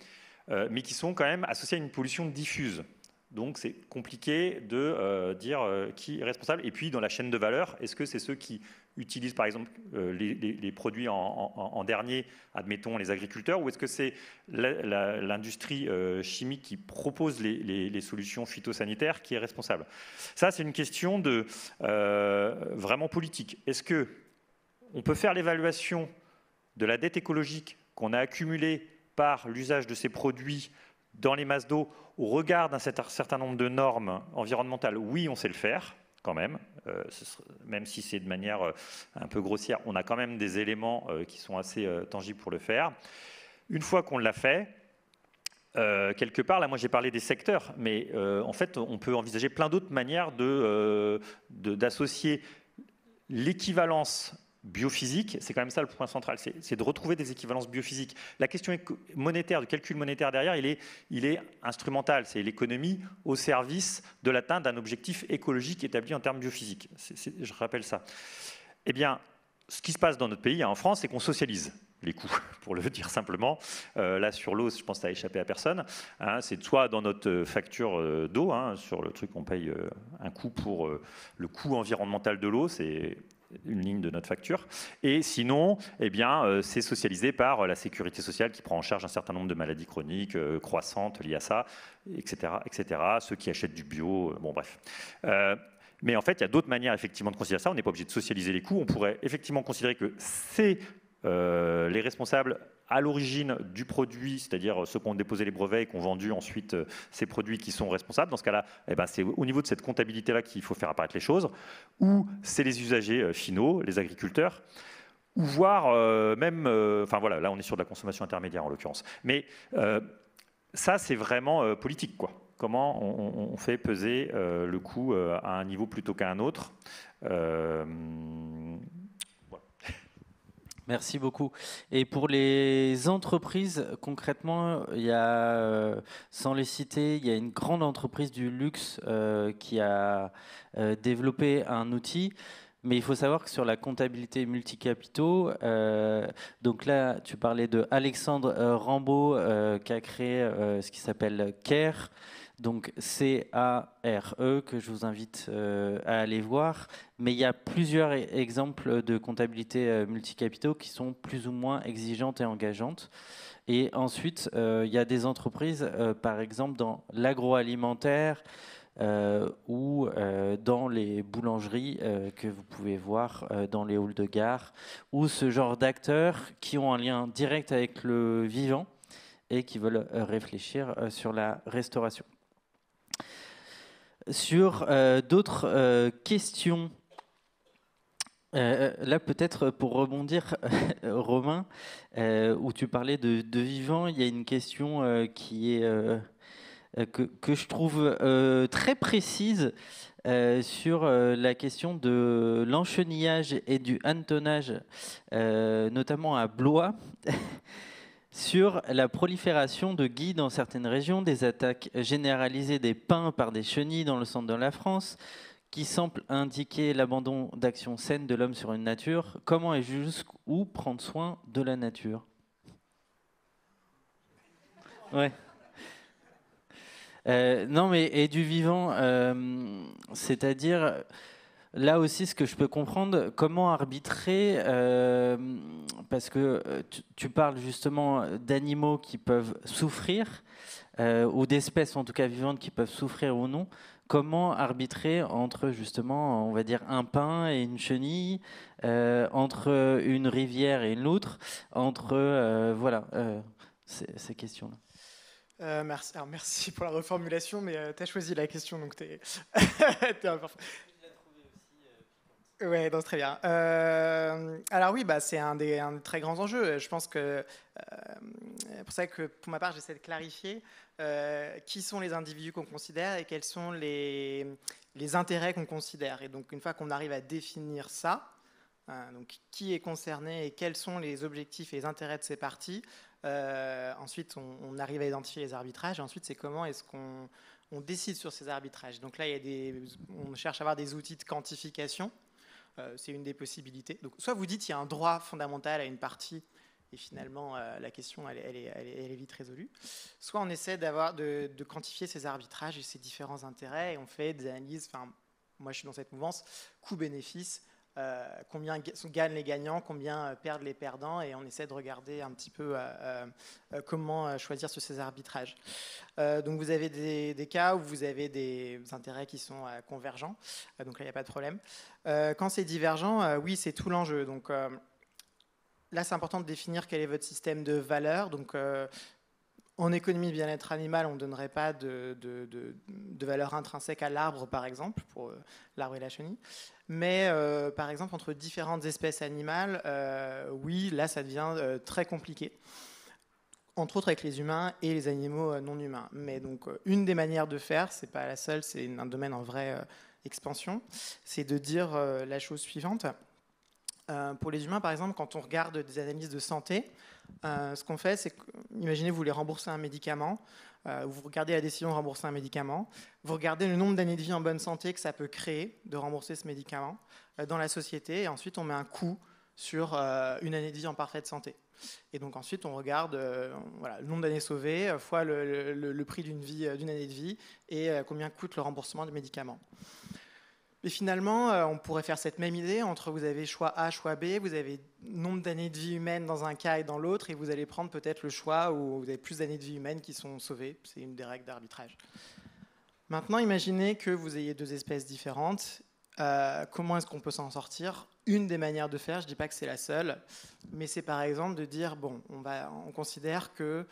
mais qui sont quand même associés à une pollution diffuse. Donc c'est compliqué de dire qui est responsable. Et puis dans la chaîne de valeur, est-ce que c'est ceux qui utilisent par exemple les produits en dernier, admettons les agriculteurs, ou est-ce que c'est l'industrie chimique qui propose les solutions phytosanitaires qui est responsable? Ça c'est une question vraiment politique. Est-ce qu'on peut faire l'évaluation de la dette écologique qu'on a accumulée par l'usage de ces produits dans les masses d'eau au regard d'un certain nombre de normes environnementales? Oui, on sait le faire quand même, même si c'est de manière un peu grossière, on a quand même des éléments qui sont assez tangibles pour le faire. Une fois qu'on l'a fait, quelque part, là moi j'ai parlé des secteurs, mais en fait on peut envisager plein d'autres manières d'associer l'équivalence biophysique, c'est quand même ça le point central, c'est de retrouver des équivalences biophysiques. La question monétaire, du calcul monétaire derrière, il est instrumental, c'est l'économie au service de l'atteinte d'un objectif écologique établi en termes biophysiques. Je rappelle ça. Eh bien, ce qui se passe dans notre pays, en France, c'est qu'on socialise les coûts, pour le dire simplement. Là, sur l'eau, je pense que ça n'a échappé à personne. Hein, c'est soit dans notre facture d'eau, hein, sur le truc, on paye un coût pour le coût environnemental de l'eau, c'est une ligne de notre facture. Et sinon, eh bien, c'est socialisé par la sécurité sociale qui prend en charge un certain nombre de maladies chroniques croissantes liées à ça, etc., etc. Ceux qui achètent du bio, bon bref. Mais en fait, il y a d'autres manières effectivement de considérer ça. On n'est pas obligé de socialiser les coûts. On pourrait effectivement considérer que c'est les responsables à l'origine du produit, c'est-à-dire ceux qui ont déposé les brevets et qui ont vendu ensuite ces produits qui sont responsables. Dans ce cas-là, eh ben, c'est au niveau de cette comptabilité-là qu'il faut faire apparaître les choses. Ou c'est les usagers finaux, les agriculteurs, ou voire même... Enfin voilà, là on est sur de la consommation intermédiaire en l'occurrence. Mais ça, c'est vraiment politique, quoi. Comment on fait peser le coût à un niveau plutôt qu'à un autre. Voilà. Merci beaucoup. Et pour les entreprises, concrètement, il y a, sans les citer, il y a une grande entreprise du luxe qui a développé un outil. Mais il faut savoir que sur la comptabilité multicapitaux, donc là, tu parlais de Alexandre Rambaud qui a créé ce qui s'appelle CARE. Donc C-A-R-E, que je vous invite à aller voir. Mais il y a plusieurs exemples de comptabilité multicapitaux qui sont plus ou moins exigeantes et engageantes. Et ensuite, il y a des entreprises, par exemple dans l'agroalimentaire ou dans les boulangeries que vous pouvez voir dans les halls de gare, ou ce genre d'acteurs qui ont un lien direct avec le vivant et qui veulent réfléchir sur la restauration. Sur d'autres questions, là peut-être pour rebondir, Romain, où tu parlais de vivant, il y a une question qui est que je trouve très précise sur la question de l'enchenillage et du hannetonnage, notamment à Blois. Sur la prolifération de guides dans certaines régions, des attaques généralisées des pins par des chenilles dans le centre de la France, qui semblent indiquer l'abandon d'actions saines de l'homme sur une nature. Comment et jusqu'où prendre soin de la nature? Ouais. Non, mais et du vivant, c'est-à-dire... Là aussi, ce que je peux comprendre, comment arbitrer, parce que tu parles justement d'animaux qui peuvent souffrir, ou d'espèces en tout cas vivantes qui peuvent souffrir ou non. Comment arbitrer entre justement, on va dire, un pin et une chenille, entre une rivière et une loutre, entre, voilà, ces questions-là. Merci. Alors, merci pour la reformulation, mais tu as choisi la question, donc tu es Ouais, donc très bien. Alors oui, c'est un des très grands enjeux. Je pense que pour ça que pour ma part, j'essaie de clarifier qui sont les individus qu'on considère et quels sont les intérêts qu'on considère. Et donc une fois qu'on arrive à définir ça, donc qui est concerné et quels sont les objectifs et les intérêts de ces parties, ensuite on arrive à identifier les arbitrages. Et ensuite, c'est comment est-ce qu'on décide sur ces arbitrages. Donc là, on cherche à avoir des outils de quantification. C'est une des possibilités. Donc, soit vous dites qu'il y a un droit fondamental à une partie et finalement la question elle est vite résolue. Soit on essaie de quantifier ces arbitrages et ces différents intérêts et on fait des analyses. Enfin, moi je suis dans cette mouvance coût-bénéfice. Combien gagnent les gagnants, combien perdent les perdants, et on essaie de regarder un petit peu comment choisir sur ces arbitrages. Donc vous avez des cas où vous avez des intérêts qui sont convergents, donc là il n'y a pas de problème. Quand c'est divergent, oui, c'est tout l'enjeu. Donc là c'est important de définir quel est votre système de valeurs. Donc en économie de bien-être animal, on ne donnerait pas de valeur intrinsèque à l'arbre, par exemple, pour l'arbre et la chenille. Mais, par exemple, entre différentes espèces animales, oui, là, ça devient très compliqué. Entre autres avec les humains et les animaux non humains. Mais donc, une des manières de faire, c'est pas la seule, c'est un domaine en vraie expansion, c'est de dire la chose suivante. Pour les humains, par exemple, quand on regarde des analyses de santé, ce qu'on fait, c'est que, imaginez, vous voulez rembourser un médicament, vous regardez la décision de rembourser un médicament, vous regardez le nombre d'années de vie en bonne santé que ça peut créer de rembourser ce médicament dans la société, et ensuite on met un coût sur une année de vie en parfaite santé. Et donc ensuite on regarde le nombre d'années sauvées fois le prix d'une année de vie et combien coûte le remboursement du médicament. Et finalement, on pourrait faire cette même idée entre vous avez choix A, choix B, vous avez nombre d'années de vie humaine dans un cas et dans l'autre, et vous allez prendre peut-être le choix où vous avez plus d'années de vie humaine qui sont sauvées. C'est une des règles d'arbitrage. Maintenant, imaginez que vous ayez deux espèces différentes. Comment est-ce qu'on peut s'en sortir? Une des manières de faire, je ne dis pas que c'est la seule, mais c'est par exemple de dire, bon, on considère que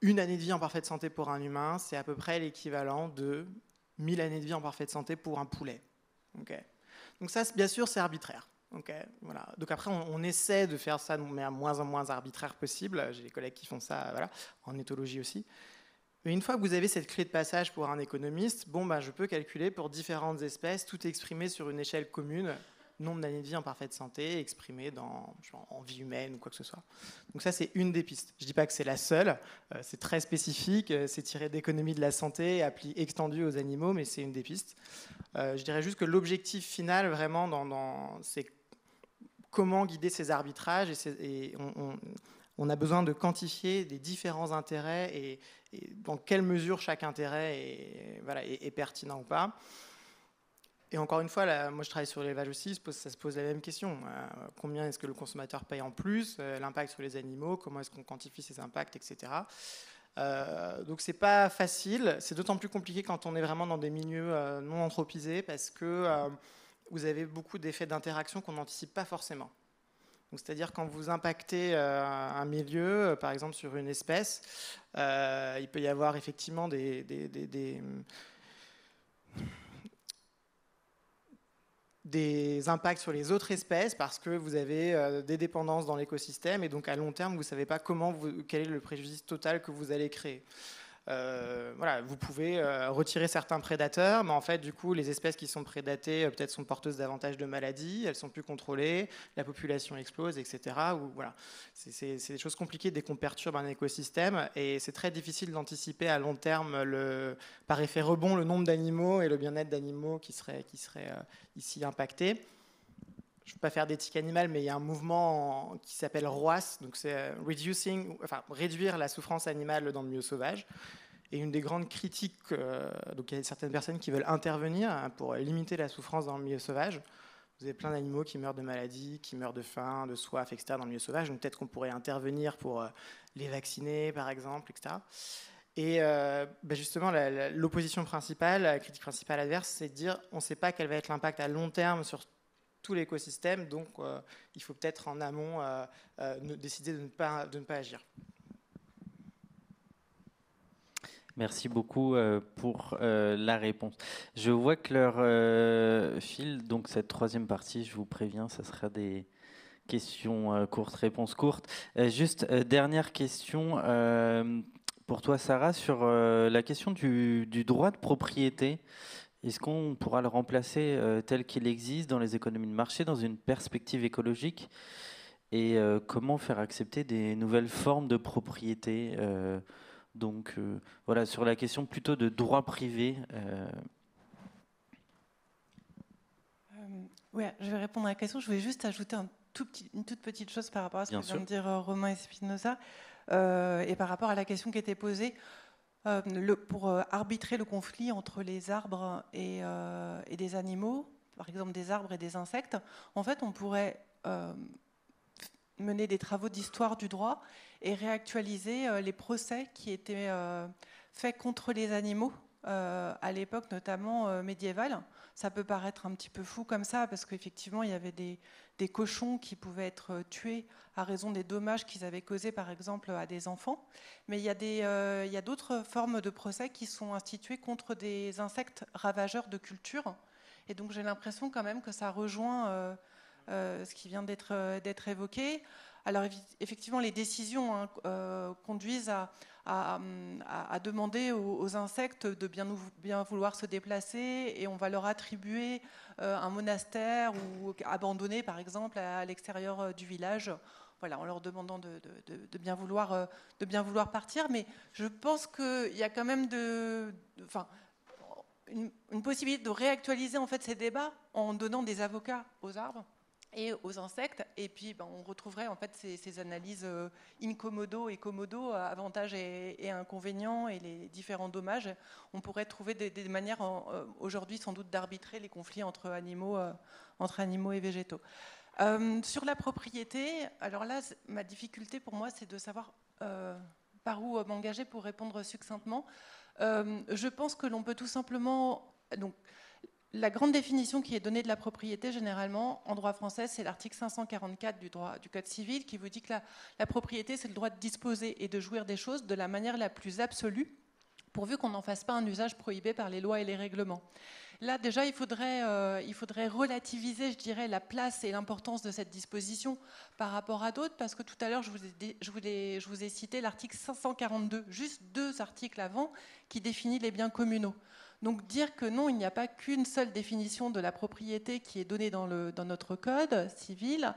une année de vie en parfaite santé pour un humain, c'est à peu près l'équivalent de 1000 années de vie en parfaite santé pour un poulet. Okay. Donc ça, bien sûr, c'est arbitraire. Okay, voilà. Donc après, on essaie de faire ça, mais à moins en moins arbitraire possible. J'ai des collègues qui font ça, voilà, en éthologie aussi. Mais une fois que vous avez cette clé de passage pour un économiste, je peux calculer pour différentes espèces, tout exprimé sur une échelle commune, nombre d'années de vie en parfaite santé, exprimé en vie humaine ou quoi que ce soit. Donc ça, c'est une des pistes. Je ne dis pas que c'est la seule, c'est très spécifique, c'est tiré d'économie de la santé, extendu aux animaux, mais c'est une des pistes. Je dirais juste que l'objectif final, vraiment, c'est comment guider ces arbitrages, et on a besoin de quantifier les différents intérêts et dans quelle mesure chaque intérêt est pertinent ou pas. Et encore une fois, moi je travaille sur l'élevage aussi, ça se pose la même question. Combien est-ce que le consommateur paye en plus? L'impact sur les animaux, comment est-ce qu'on quantifie ces impacts, etc. Donc c'est pas facile, c'est d'autant plus compliqué quand on est vraiment dans des milieux non anthropisés, parce que vous avez beaucoup d'effets d'interaction qu'on n'anticipe pas forcément. C'est-à-dire quand vous impactez un milieu, par exemple sur une espèce, il peut y avoir effectivement des impacts sur les autres espèces parce que vous avez des dépendances dans l'écosystème et donc à long terme, vous ne savez pas quel est le préjudice total que vous allez créer. Vous pouvez retirer certains prédateurs, mais en fait, du coup, les espèces qui sont prédatées peut-être sont porteuses davantage de maladies, elles sont plus contrôlées, la population explose, etc. C'est des choses compliquées dès qu'on perturbe un écosystème, et c'est très difficile d'anticiper à long terme, par effet rebond, le nombre d'animaux et le bien-être d'animaux qui seraient ici impactés. Je ne vais pas faire d'éthique animale, mais il y a un mouvement qui s'appelle ROAS, donc c'est réduire la souffrance animale dans le milieu sauvage. Et une des grandes critiques, donc il y a certaines personnes qui veulent intervenir pour limiter la souffrance dans le milieu sauvage. Vous avez plein d'animaux qui meurent de maladies, qui meurent de faim, de soif, etc. dans le milieu sauvage. Donc peut-être qu'on pourrait intervenir pour les vacciner, par exemple, etc. Et justement, l'opposition principale, la critique principale adverse, c'est de dire on ne sait pas quel va être l'impact à long terme sur tout l'écosystème, donc il faut peut-être en amont décider de ne pas agir. Merci beaucoup pour la réponse. Je vois que l'heure file, donc cette troisième partie, je vous préviens, ça sera des questions courtes, réponses courtes. Dernière question pour toi, Sarah, sur la question du droit de propriété. Est-ce qu'on pourra le remplacer tel qu'il existe dans les économies de marché, dans une perspective écologique? Et comment faire accepter des nouvelles formes de propriété sur la question plutôt de droit privé. Je vais répondre à la question. Je voulais juste ajouter une toute petite chose par rapport à ce que vient de dire Romain Espinosa et par rapport à la question qui était posée. Pour arbitrer le conflit entre les arbres et des animaux, par exemple des arbres et des insectes, en fait, on pourrait mener des travaux d'histoire du droit et réactualiser les procès qui étaient faits contre les animaux à l'époque, notamment médiévale. Ça peut paraître un petit peu fou comme ça, parce qu'effectivement, il y avait des cochons qui pouvaient être tués à raison des dommages qu'ils avaient causés, par exemple, à des enfants. Mais il y a d'autres formes de procès qui sont instituées contre des insectes ravageurs de culture. Et donc, j'ai l'impression quand même que ça rejoint ce qui vient d'être évoqué. Alors, effectivement, les décisions conduisent à demander aux insectes de bien vouloir se déplacer, et on va leur attribuer un monastère ou abandonné, par exemple, à l'extérieur du village. Voilà, en leur demandant de bien vouloir partir. Mais je pense qu'il y a quand même une possibilité de réactualiser en fait ces débats en donnant des avocats aux arbres et aux insectes, et puis on retrouverait en fait ces analyses in commodo et commodo, avantages et inconvénients et les différents dommages. On pourrait trouver des manières aujourd'hui sans doute d'arbitrer les conflits entre animaux et végétaux. Sur la propriété, alors là, ma difficulté pour moi, c'est de savoir par où m'engager pour répondre succinctement. Je pense que l'on peut tout simplement... Donc, la grande définition qui est donnée de la propriété, généralement, en droit français, c'est l'article 544 du Code civil, qui vous dit que la propriété, c'est le droit de disposer et de jouir des choses de la manière la plus absolue, pourvu qu'on n'en fasse pas un usage prohibé par les lois et les règlements. Là, déjà, il faudrait relativiser, je dirais, la place et l'importance de cette disposition par rapport à d'autres, parce que tout à l'heure, je vous ai cité l'article 542, juste 2 articles avant, qui définit les biens communaux. Donc dire que non, il n'y a pas qu'une seule définition de la propriété qui est donnée dans notre code civil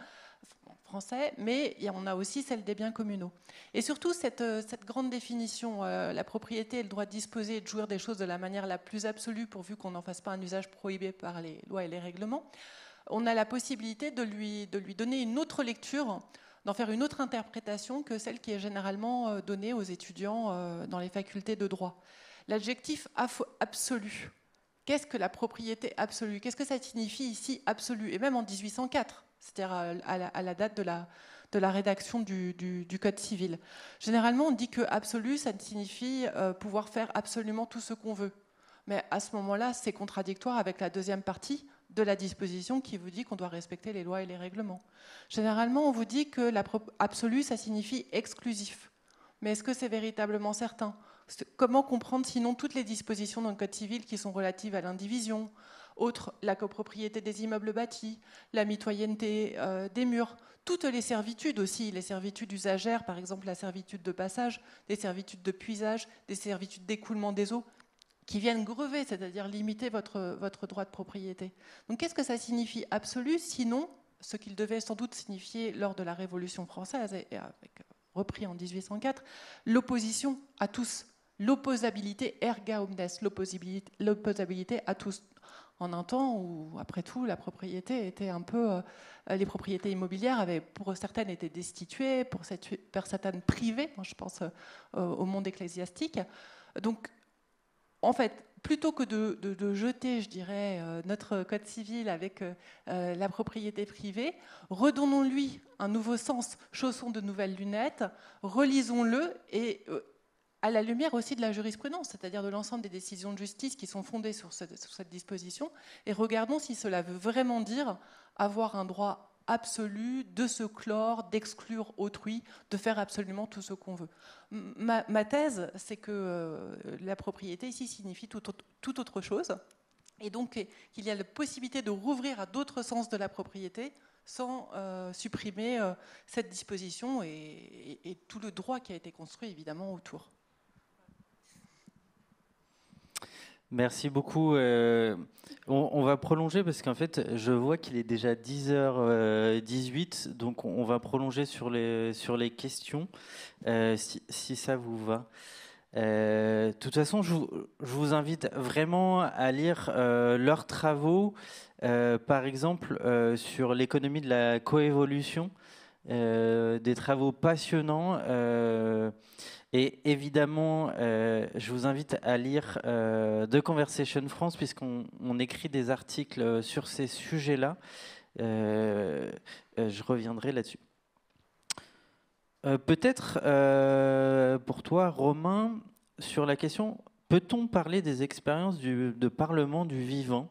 français, mais on a aussi celle des biens communaux. Et surtout, cette grande définition, la propriété est le droit de disposer et de jouir des choses de la manière la plus absolue, pourvu qu'on n'en fasse pas un usage prohibé par les lois et les règlements, on a la possibilité de lui donner une autre lecture, d'en faire une autre interprétation que celle qui est généralement donnée aux étudiants dans les facultés de droit. L'adjectif absolu. Qu'est-ce que la propriété absolue? Qu'est-ce que ça signifie ici absolu? Et même en 1804, c'est-à-dire à la date de la rédaction du Code civil. Généralement, on dit que absolu, ça signifie pouvoir faire absolument tout ce qu'on veut. Mais à ce moment-là, c'est contradictoire avec la deuxième partie de la disposition qui vous dit qu'on doit respecter les lois et les règlements. Généralement, on vous dit que absolu, ça signifie exclusif. Mais est-ce que c'est véritablement certain? Comment comprendre sinon toutes les dispositions dans le Code civil qui sont relatives à l'indivision, la copropriété des immeubles bâtis, la mitoyenneté des murs, toutes les servitudes aussi, les servitudes usagères, par exemple la servitude de passage, des servitudes de puisage, des servitudes d'écoulement des eaux, qui viennent grever, c'est-à-dire limiter votre droit de propriété. Donc qu'est-ce que ça signifie absolu, sinon ce qu'il devait sans doute signifier lors de la Révolution française, et repris en 1804, l'opposition à tous. L'opposabilité erga omnes, l'opposabilité à tous. En un temps où, après tout, la propriété était un peu... les propriétés immobilières avaient, pour certaines, été destituées, pour certaines privées, moi je pense au monde ecclésiastique. Donc, en fait, plutôt que de jeter, je dirais, notre Code civil avec la propriété privée, redonnons-lui un nouveau sens, chaussons de nouvelles lunettes, relisons-le et... à la lumière aussi de la jurisprudence, c'est-à-dire de l'ensemble des décisions de justice qui sont fondées sur cette disposition, et regardons si cela veut vraiment dire avoir un droit absolu de se clore, d'exclure autrui, de faire absolument tout ce qu'on veut. Ma thèse, c'est que la propriété ici signifie tout autre chose, et donc qu'il y a la possibilité de rouvrir à d'autres sens de la propriété sans supprimer cette disposition et tout le droit qui a été construit évidemment autour. Merci beaucoup. On va prolonger parce qu'en fait, je vois qu'il est déjà 10h18, donc on va prolonger sur les questions, si ça vous va. De toute façon, je vous invite vraiment à lire leurs travaux, par exemple sur l'économie de la coévolution, des travaux passionnants. Et évidemment, je vous invite à lire The Conversation France, puisqu'on écrit des articles sur ces sujets-là. Je reviendrai là-dessus. Peut-être pour toi, Romain, sur la question, peut-on parler des expériences de Parlement du vivant?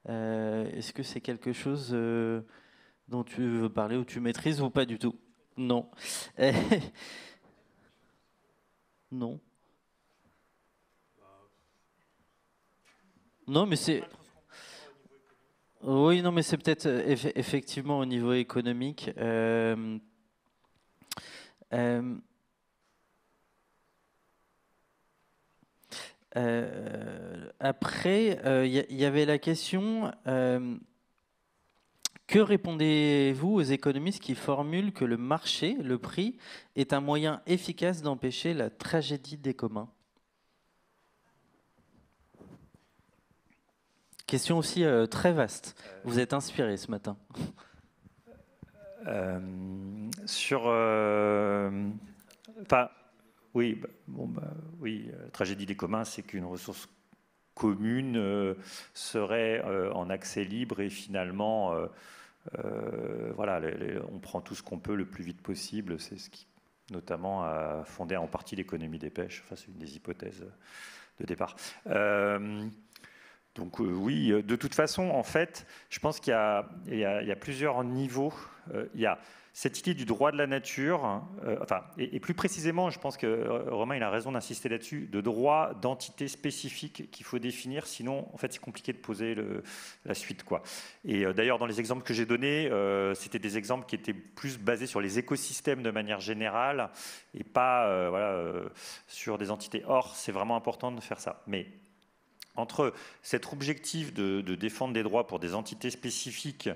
Est-ce que c'est quelque chose dont tu veux parler ou tu maîtrises ou pas du tout? Non. Non. Non, mais c'est... Oui, non, mais c'est peut-être effectivement au niveau économique. Après, il y avait la question, que répondez-vous aux économistes qui formulent que le marché, le prix, est un moyen efficace d'empêcher la tragédie des communs? Question aussi très vaste. Vous êtes inspiré ce matin. Oui, oui, tragédie des communs, c'est qu'une ressource commune serait en accès libre et finalement, voilà, on prend tout ce qu'on peut le plus vite possible. C'est ce qui, notamment, a fondé en partie l'économie des pêches. Enfin, c'est une des hypothèses de départ. Donc oui, de toute façon, en fait, je pense qu'il y a plusieurs niveaux. Il y a cette idée du droit de la nature, et plus précisément, je pense que Romain il a raison d'insister là-dessus, de droit d'entité spécifique qu'il faut définir, sinon en fait c'est compliqué de poser la suite, quoi. Et d'ailleurs dans les exemples que j'ai donnés, c'était des exemples qui étaient plus basés sur les écosystèmes de manière générale et pas sur des entités. Or, c'est vraiment important de faire ça. Mais entre cet objectif de défendre des droits pour des entités spécifiques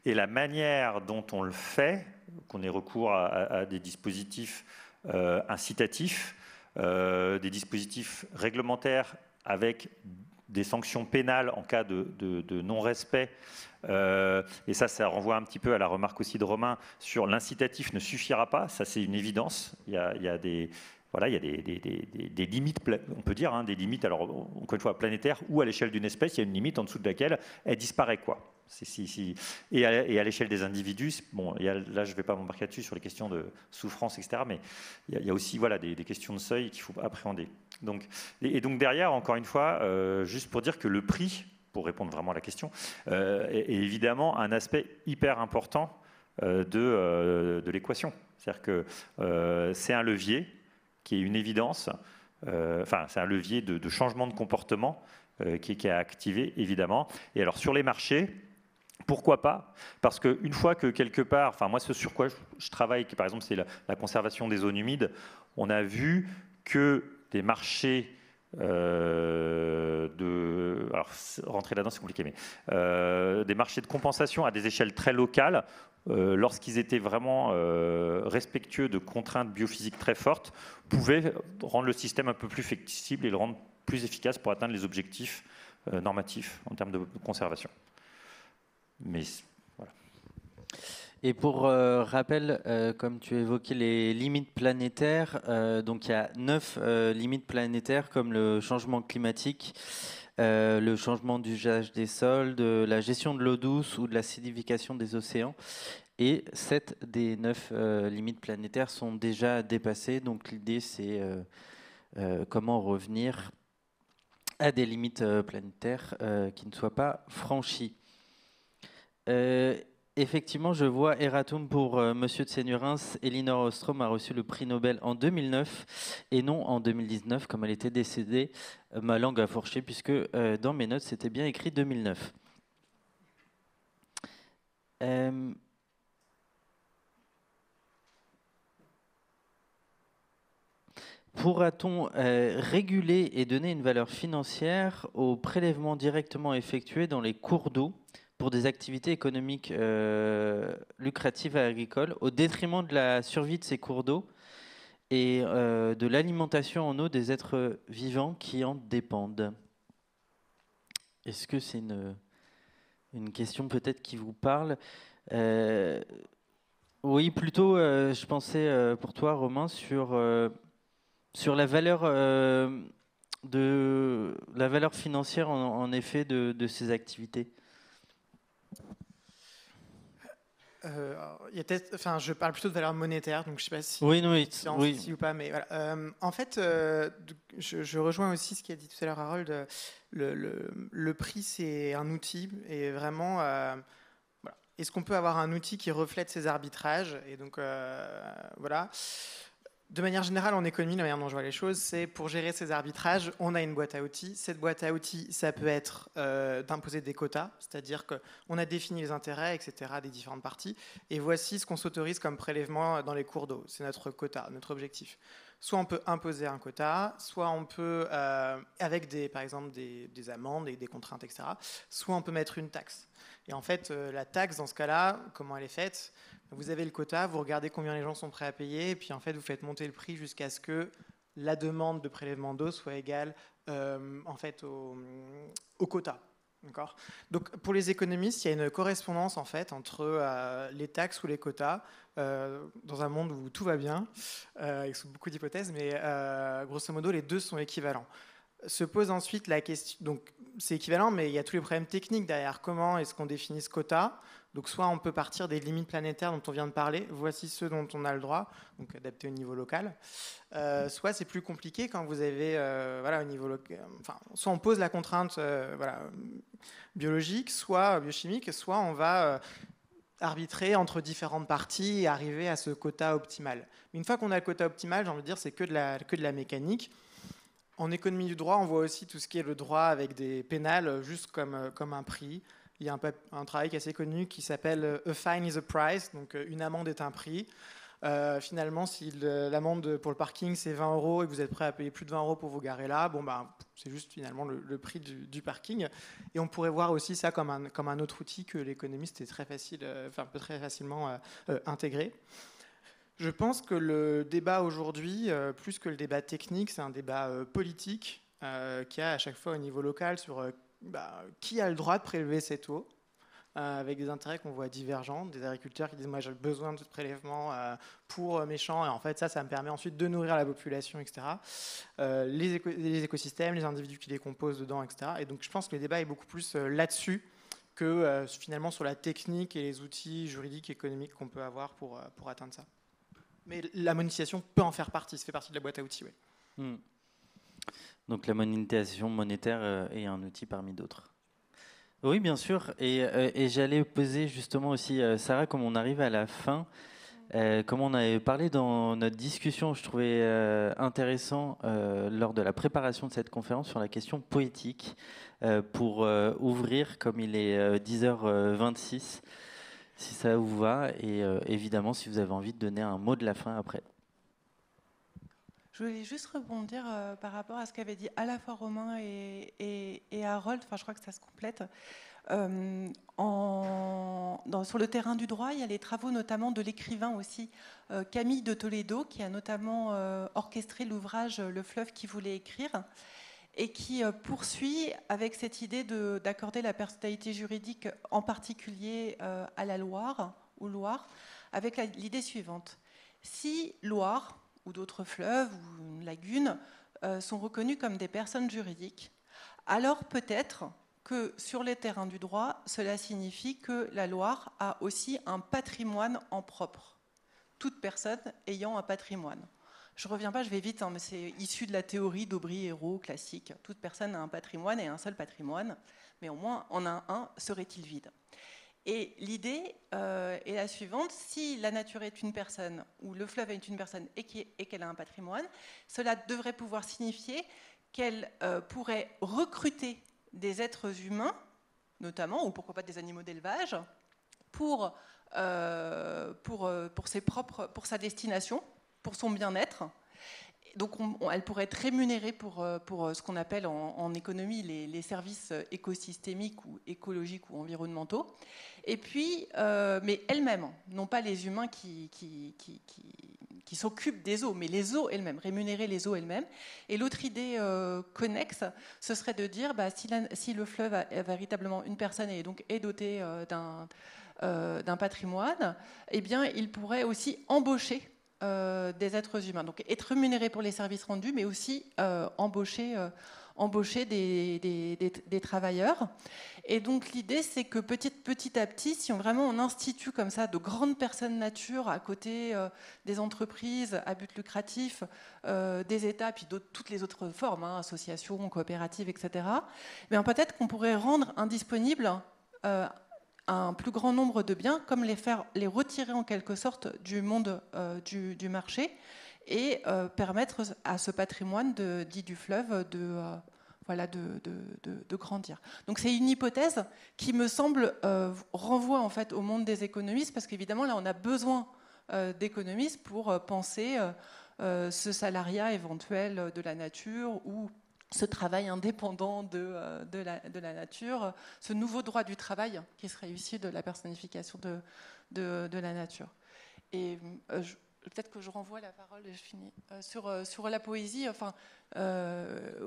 et la manière dont on le fait, qu'on ait recours à des dispositifs incitatifs, des dispositifs réglementaires avec des sanctions pénales en cas de non-respect, et ça renvoie un petit peu à la remarque aussi de Romain sur l'incitatif ne suffira pas, ça c'est une évidence, il y a des... Voilà, il y a des limites, on peut dire, hein, des limites, alors encore une fois planétaires ou à l'échelle d'une espèce, il y a une limite en dessous de laquelle elle disparaît, quoi. Et à l'échelle des individus, bon, là je ne vais pas m'embarquer là-dessus sur les questions de souffrance, etc., mais il y a aussi voilà, des questions de seuil qu'il faut appréhender. Donc, et donc derrière, encore une fois, juste pour dire que le prix, pour répondre vraiment à la question, est évidemment un aspect hyper important de l'équation. C'est-à-dire que c'est un levier qui est une évidence, c'est un levier de changement de comportement qui est à activer, évidemment. Et alors, sur les marchés, pourquoi pas? Parce qu'une fois que quelque part, moi, ce sur quoi je travaille, par exemple, c'est la conservation des zones humides, on a vu que des marchés alors rentrer là-dedans c'est compliqué, mais des marchés de compensation à des échelles très locales, lorsqu'ils étaient vraiment respectueux de contraintes biophysiques très fortes, pouvaient rendre le système un peu plus flexible et le rendre plus efficace pour atteindre les objectifs normatifs en termes de conservation. Mais voilà. Et pour rappel, comme tu évoquais les limites planétaires, donc il y a 9 limites planétaires comme le changement climatique, le changement d'usage des sols, de la gestion de l'eau douce ou de l'acidification des océans. Et 7 des 9 limites planétaires sont déjà dépassées. Donc l'idée, c'est comment revenir à des limites planétaires qui ne soient pas franchies. Effectivement, je vois Eratum pour Monsieur de Sénurins. Elinor Ostrom a reçu le prix Nobel en 2009 et non en 2019, comme elle était décédée. Ma langue a fourché, puisque dans mes notes, c'était bien écrit 2009. Pourra-t-on réguler et donner une valeur financière aux prélèvements directement effectués dans les cours d'eau pour des activités économiques lucratives et agricoles, au détriment de la survie de ces cours d'eau et de l'alimentation en eau des êtres vivants qui en dépendent? Est-ce que c'est une question peut-être qui vous parle? Oui, plutôt, je pensais pour toi, Romain, sur la valeur financière en effet de ces activités. Je parle plutôt de valeur monétaire, donc je ne sais pas si oui. si ou pas, mais voilà. En fait, je rejoins aussi ce qu'a dit tout à l'heure Harold. Le prix, c'est un outil, et vraiment, voilà. Est-ce qu'on peut avoir un outil qui reflète ces arbitrages? Et donc, voilà. De manière générale, en économie, la manière dont je vois les choses, c'est pour gérer ces arbitrages, on a une boîte à outils. Cette boîte à outils, ça peut être d'imposer des quotas, c'est-à-dire qu'on a défini les intérêts, etc., des différentes parties, et voici ce qu'on s'autorise comme prélèvement dans les cours d'eau. C'est notre quota, notre objectif. Soit on peut imposer un quota, soit on peut, avec par exemple des amendes et des contraintes, etc., soit on peut mettre une taxe. Et en fait, la taxe, dans ce cas-là, comment elle est faite? Vous avez le quota, vous regardez combien les gens sont prêts à payer, et puis en fait, vous faites monter le prix jusqu'à ce que la demande de prélèvement d'eau soit égale en fait, au quota. D'accord. Donc pour les économistes, il y a une correspondance en fait entre les taxes ou les quotas dans un monde où tout va bien, avec beaucoup d'hypothèses, mais grosso modo les deux sont équivalents. Se pose ensuite la question, donc c'est équivalent, mais il y a tous les problèmes techniques derrière. Comment est-ce qu'on définit ce quota? Donc soit on peut partir des limites planétaires dont on vient de parler, voici ceux dont on a le droit, donc adapté au niveau local. Soit c'est plus compliqué quand vous avez, voilà, au niveau local, enfin, soit on pose la contrainte, voilà, biologique, soit biochimique, soit on va arbitrer entre différentes parties et arriver à ce quota optimal. Mais une fois qu'on a le quota optimal, j'ai envie de dire, c'est que de la mécanique. En économie du droit, on voit aussi tout ce qui est le droit avec des pénales, juste comme un prix. Il y a un travail qui est assez connu qui s'appelle A fine is a price, donc une amende est un prix. Finalement, si l'amende pour le parking c'est 20 € et que vous êtes prêt à payer plus de 20 € pour vous garer là, bon, ben, c'est juste finalement le prix du parking. Et on pourrait voir aussi ça comme un autre outil que l'économiste peut très facilement intégrer. Je pense que le débat aujourd'hui, plus que le débat technique, c'est un débat politique qu'il y a à chaque fois au niveau local sur qui a le droit de prélever cette eau, avec des intérêts qu'on voit divergents, des agriculteurs qui disent « moi j'ai besoin de ce prélèvement pour mes champs, et en fait ça me permet ensuite de nourrir la population, etc. » Les écosystèmes, les individus qui les composent dedans, etc. Et donc je pense que le débat est beaucoup plus là-dessus que finalement sur la technique et les outils juridiques et économiques qu'on peut avoir pour atteindre ça. Mais la monétisation peut en faire partie, ça fait partie de la boîte à outils, oui. Donc la monétisation monétaire est un outil parmi d'autres. Oui, bien sûr. Et j'allais poser justement aussi, Sarah, comme on arrive à la fin, comme on avait parlé dans notre discussion, je trouvais intéressant lors de la préparation de cette conférence sur la question poétique, pour ouvrir, comme il est 10h26, si ça vous va, et évidemment si vous avez envie de donner un mot de la fin après. Je voulais juste rebondir par rapport à ce qu'avait dit à la fois Romain et Harold, enfin je crois que ça se complète. Sur le terrain du droit, il y a les travaux notamment de l'écrivain aussi, Camille de Toledo, qui a notamment orchestré l'ouvrage Le fleuve qui voulait écrire, et qui poursuit avec cette idée d'accorder la personnalité juridique, en particulier à la Loire, ou Loire, avec l'idée suivante. Si Loire, ou d'autres fleuves, ou une lagune, sont reconnus comme des personnes juridiques, alors peut-être que sur les terrains du droit, cela signifie que la Loire a aussi un patrimoine en propre. Toute personne ayant un patrimoine. Je ne reviens pas, je vais vite, hein, mais c'est issu de la théorie d'Aubry-Hérault classique. Toute personne a un patrimoine et un seul patrimoine, mais au moins en un serait-il vide. Et l'idée est la suivante, si la nature est une personne, ou le fleuve est une personne et qu'elle a un patrimoine, cela devrait pouvoir signifier qu'elle pourrait recruter des êtres humains, notamment, ou pourquoi pas des animaux d'élevage, pour sa destination, pour son bien-être. Donc elle pourrait être rémunérée pour ce qu'on appelle en économie les services écosystémiques ou écologiques ou environnementaux. Et puis, mais elles-mêmes, non pas les humains qui s'occupent des eaux, mais les eaux elles-mêmes, rémunérer les eaux elles-mêmes. Et l'autre idée connexe, ce serait de dire, si le fleuve est véritablement une personne et donc est doté d'un patrimoine, eh bien, il pourrait aussi embaucher des êtres humains. Donc être rémunéré pour les services rendus, mais aussi embaucher des travailleurs. Et donc l'idée, c'est que petit à petit, si on institue comme ça de grandes personnes nature à côté des entreprises à but lucratif, des États, puis toutes les autres formes, associations, coopératives, etc., mais peut-être qu'on pourrait rendre indisponible un plus grand nombre de biens, comme les retirer en quelque sorte du monde du marché et permettre à ce patrimoine dit du fleuve de grandir. Donc c'est une hypothèse qui me semble renvoie en fait au monde des économistes, parce qu'évidemment là on a besoin d'économistes pour penser ce salariat éventuel de la nature ou ce travail indépendant de la nature, ce nouveau droit du travail qui serait issu de la personnification de la nature. Et peut-être que je renvoie la parole et je finis. Sur la poésie, enfin...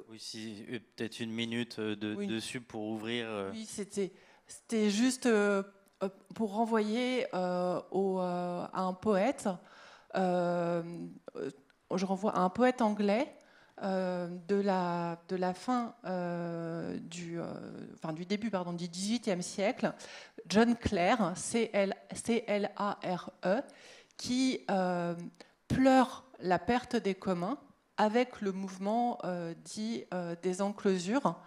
Oui, si, peut-être une minute dessus pour ouvrir... Oui, c'était juste pour renvoyer à un poète. Je renvoie à un poète anglais de la fin du début du XVIIIe siècle, John Clare, C-L-A-R-E, qui pleure la perte des communs avec le mouvement dit des enclosures.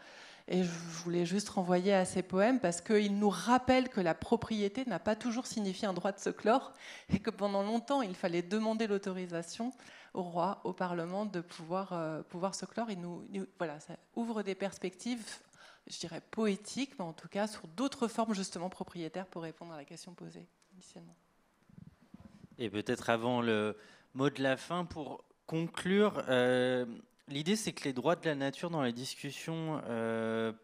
Et je voulais juste renvoyer à ces poèmes parce qu'ils nous rappellent que la propriété n'a pas toujours signifié un droit de se clore et que pendant longtemps, il fallait demander l'autorisation au roi, au Parlement, de pouvoir se clore. Voilà, ça ouvre des perspectives, je dirais poétiques, mais en tout cas sur d'autres formes justement propriétaires pour répondre à la question posée initialement. Et peut-être avant le mot de la fin, pour conclure, l'idée c'est que les droits de la nature dans les discussions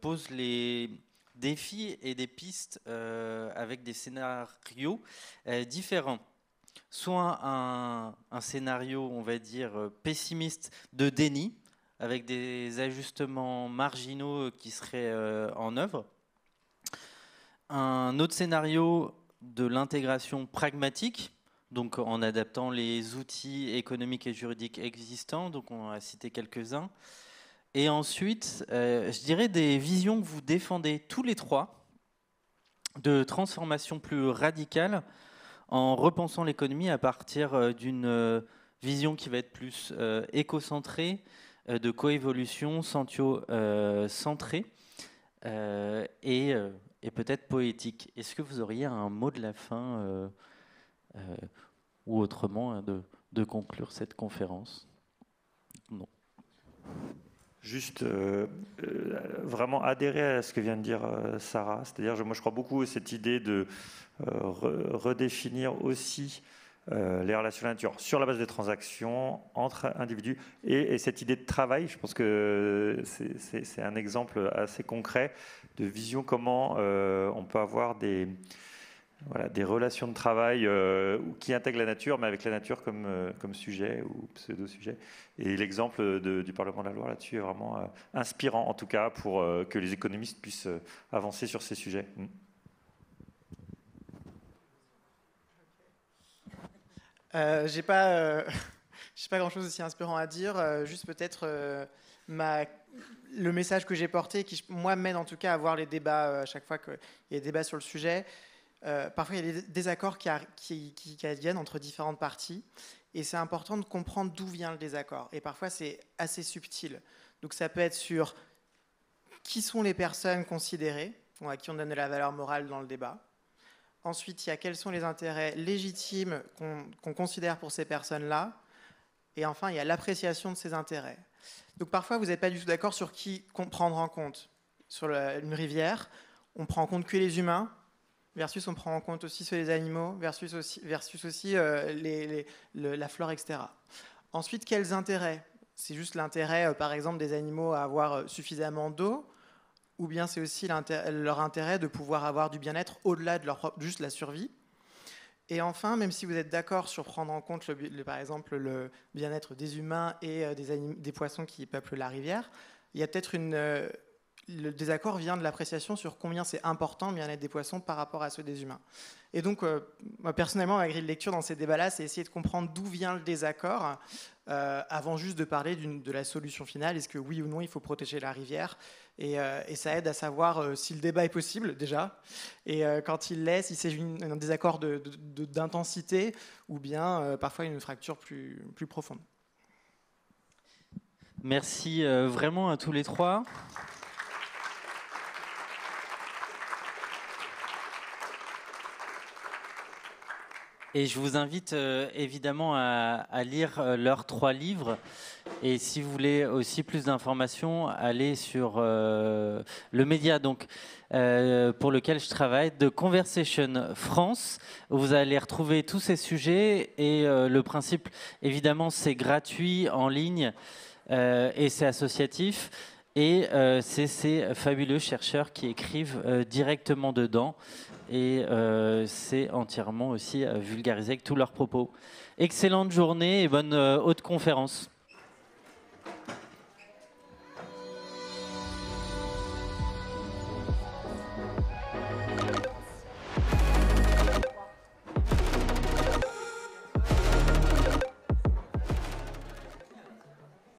posent les défis et des pistes avec des scénarios différents. Soit un scénario, on va dire, pessimiste de déni, avec des ajustements marginaux qui seraient en œuvre. Un autre scénario de l'intégration pragmatique, donc en adaptant les outils économiques et juridiques existants, donc on a cité quelques-uns. Et ensuite, je dirais des visions que vous défendez tous les trois, de transformation plus radicale, en repensant l'économie à partir d'une vision qui va être plus éco-centrée, de coévolution, centrée et peut-être poétique. Est-ce que vous auriez un mot de la fin ou autrement de conclure cette conférence? Non. Juste vraiment adhérer à ce que vient de dire Sarah. C'est-à-dire, moi je crois beaucoup à cette idée de redéfinir aussi les relations de la nature sur la base des transactions entre individus et cette idée de travail. Je pense que c'est un exemple assez concret de vision comment on peut avoir des relations de travail qui intègrent la nature, mais avec la nature comme sujet ou pseudo-sujet. Et l'exemple du Parlement de la Loire là-dessus est vraiment inspirant, en tout cas, pour que les économistes puissent avancer sur ces sujets. J'ai pas grand-chose aussi inspirant à dire, juste peut-être le message que j'ai porté, qui moi m'aide en tout cas à voir les débats à chaque fois qu'il y a des débats sur le sujet. Parfois, il y a des désaccords qui adviennent entre différentes parties, et c'est important de comprendre d'où vient le désaccord. Et parfois, c'est assez subtil. Donc, ça peut être sur qui sont les personnes considérées, à qui on donne de la valeur morale dans le débat. Ensuite, il y a quels sont les intérêts légitimes qu'on considère pour ces personnes-là. Et enfin, il y a l'appréciation de ces intérêts. Donc, parfois, vous n'êtes pas du tout d'accord sur qui prendre en compte. Sur une rivière, on prend en compte que les humains, versus on prend en compte aussi ceux des animaux, versus aussi la flore, etc. Ensuite, quels intérêts? C'est juste l'intérêt, par exemple, des animaux à avoir suffisamment d'eau, ou bien c'est aussi leur intérêt de pouvoir avoir du bien-être au-delà de juste la survie. Et enfin, même si vous êtes d'accord sur prendre en compte, par exemple, le bien-être des humains et des poissons qui peuplent la rivière, il y a peut-être le désaccord vient de l'appréciation sur combien c'est important le bien-être des poissons par rapport à ceux des humains. Et donc, moi, personnellement, ma grille de lecture dans ces débats-là, c'est essayer de comprendre d'où vient le désaccord avant juste de parler de la solution finale. Est-ce que oui ou non, il faut protéger la rivière et ça aide à savoir si le débat est possible, déjà, et quand il l'est, si c'est un désaccord d'intensité ou bien parfois une fracture plus profonde. Merci vraiment à tous les trois. Et je vous invite évidemment à lire leurs 3 livres. Et si vous voulez aussi plus d'informations, allez sur le média donc, pour lequel je travaille, de Conversation France, où vous allez retrouver tous ces sujets. Et le principe, évidemment, c'est gratuit, en ligne, et c'est associatif. Et c'est ces fabuleux chercheurs qui écrivent directement dedans. Et c'est entièrement aussi vulgarisé avec tous leurs propos. Excellente journée et bonne haute conférence.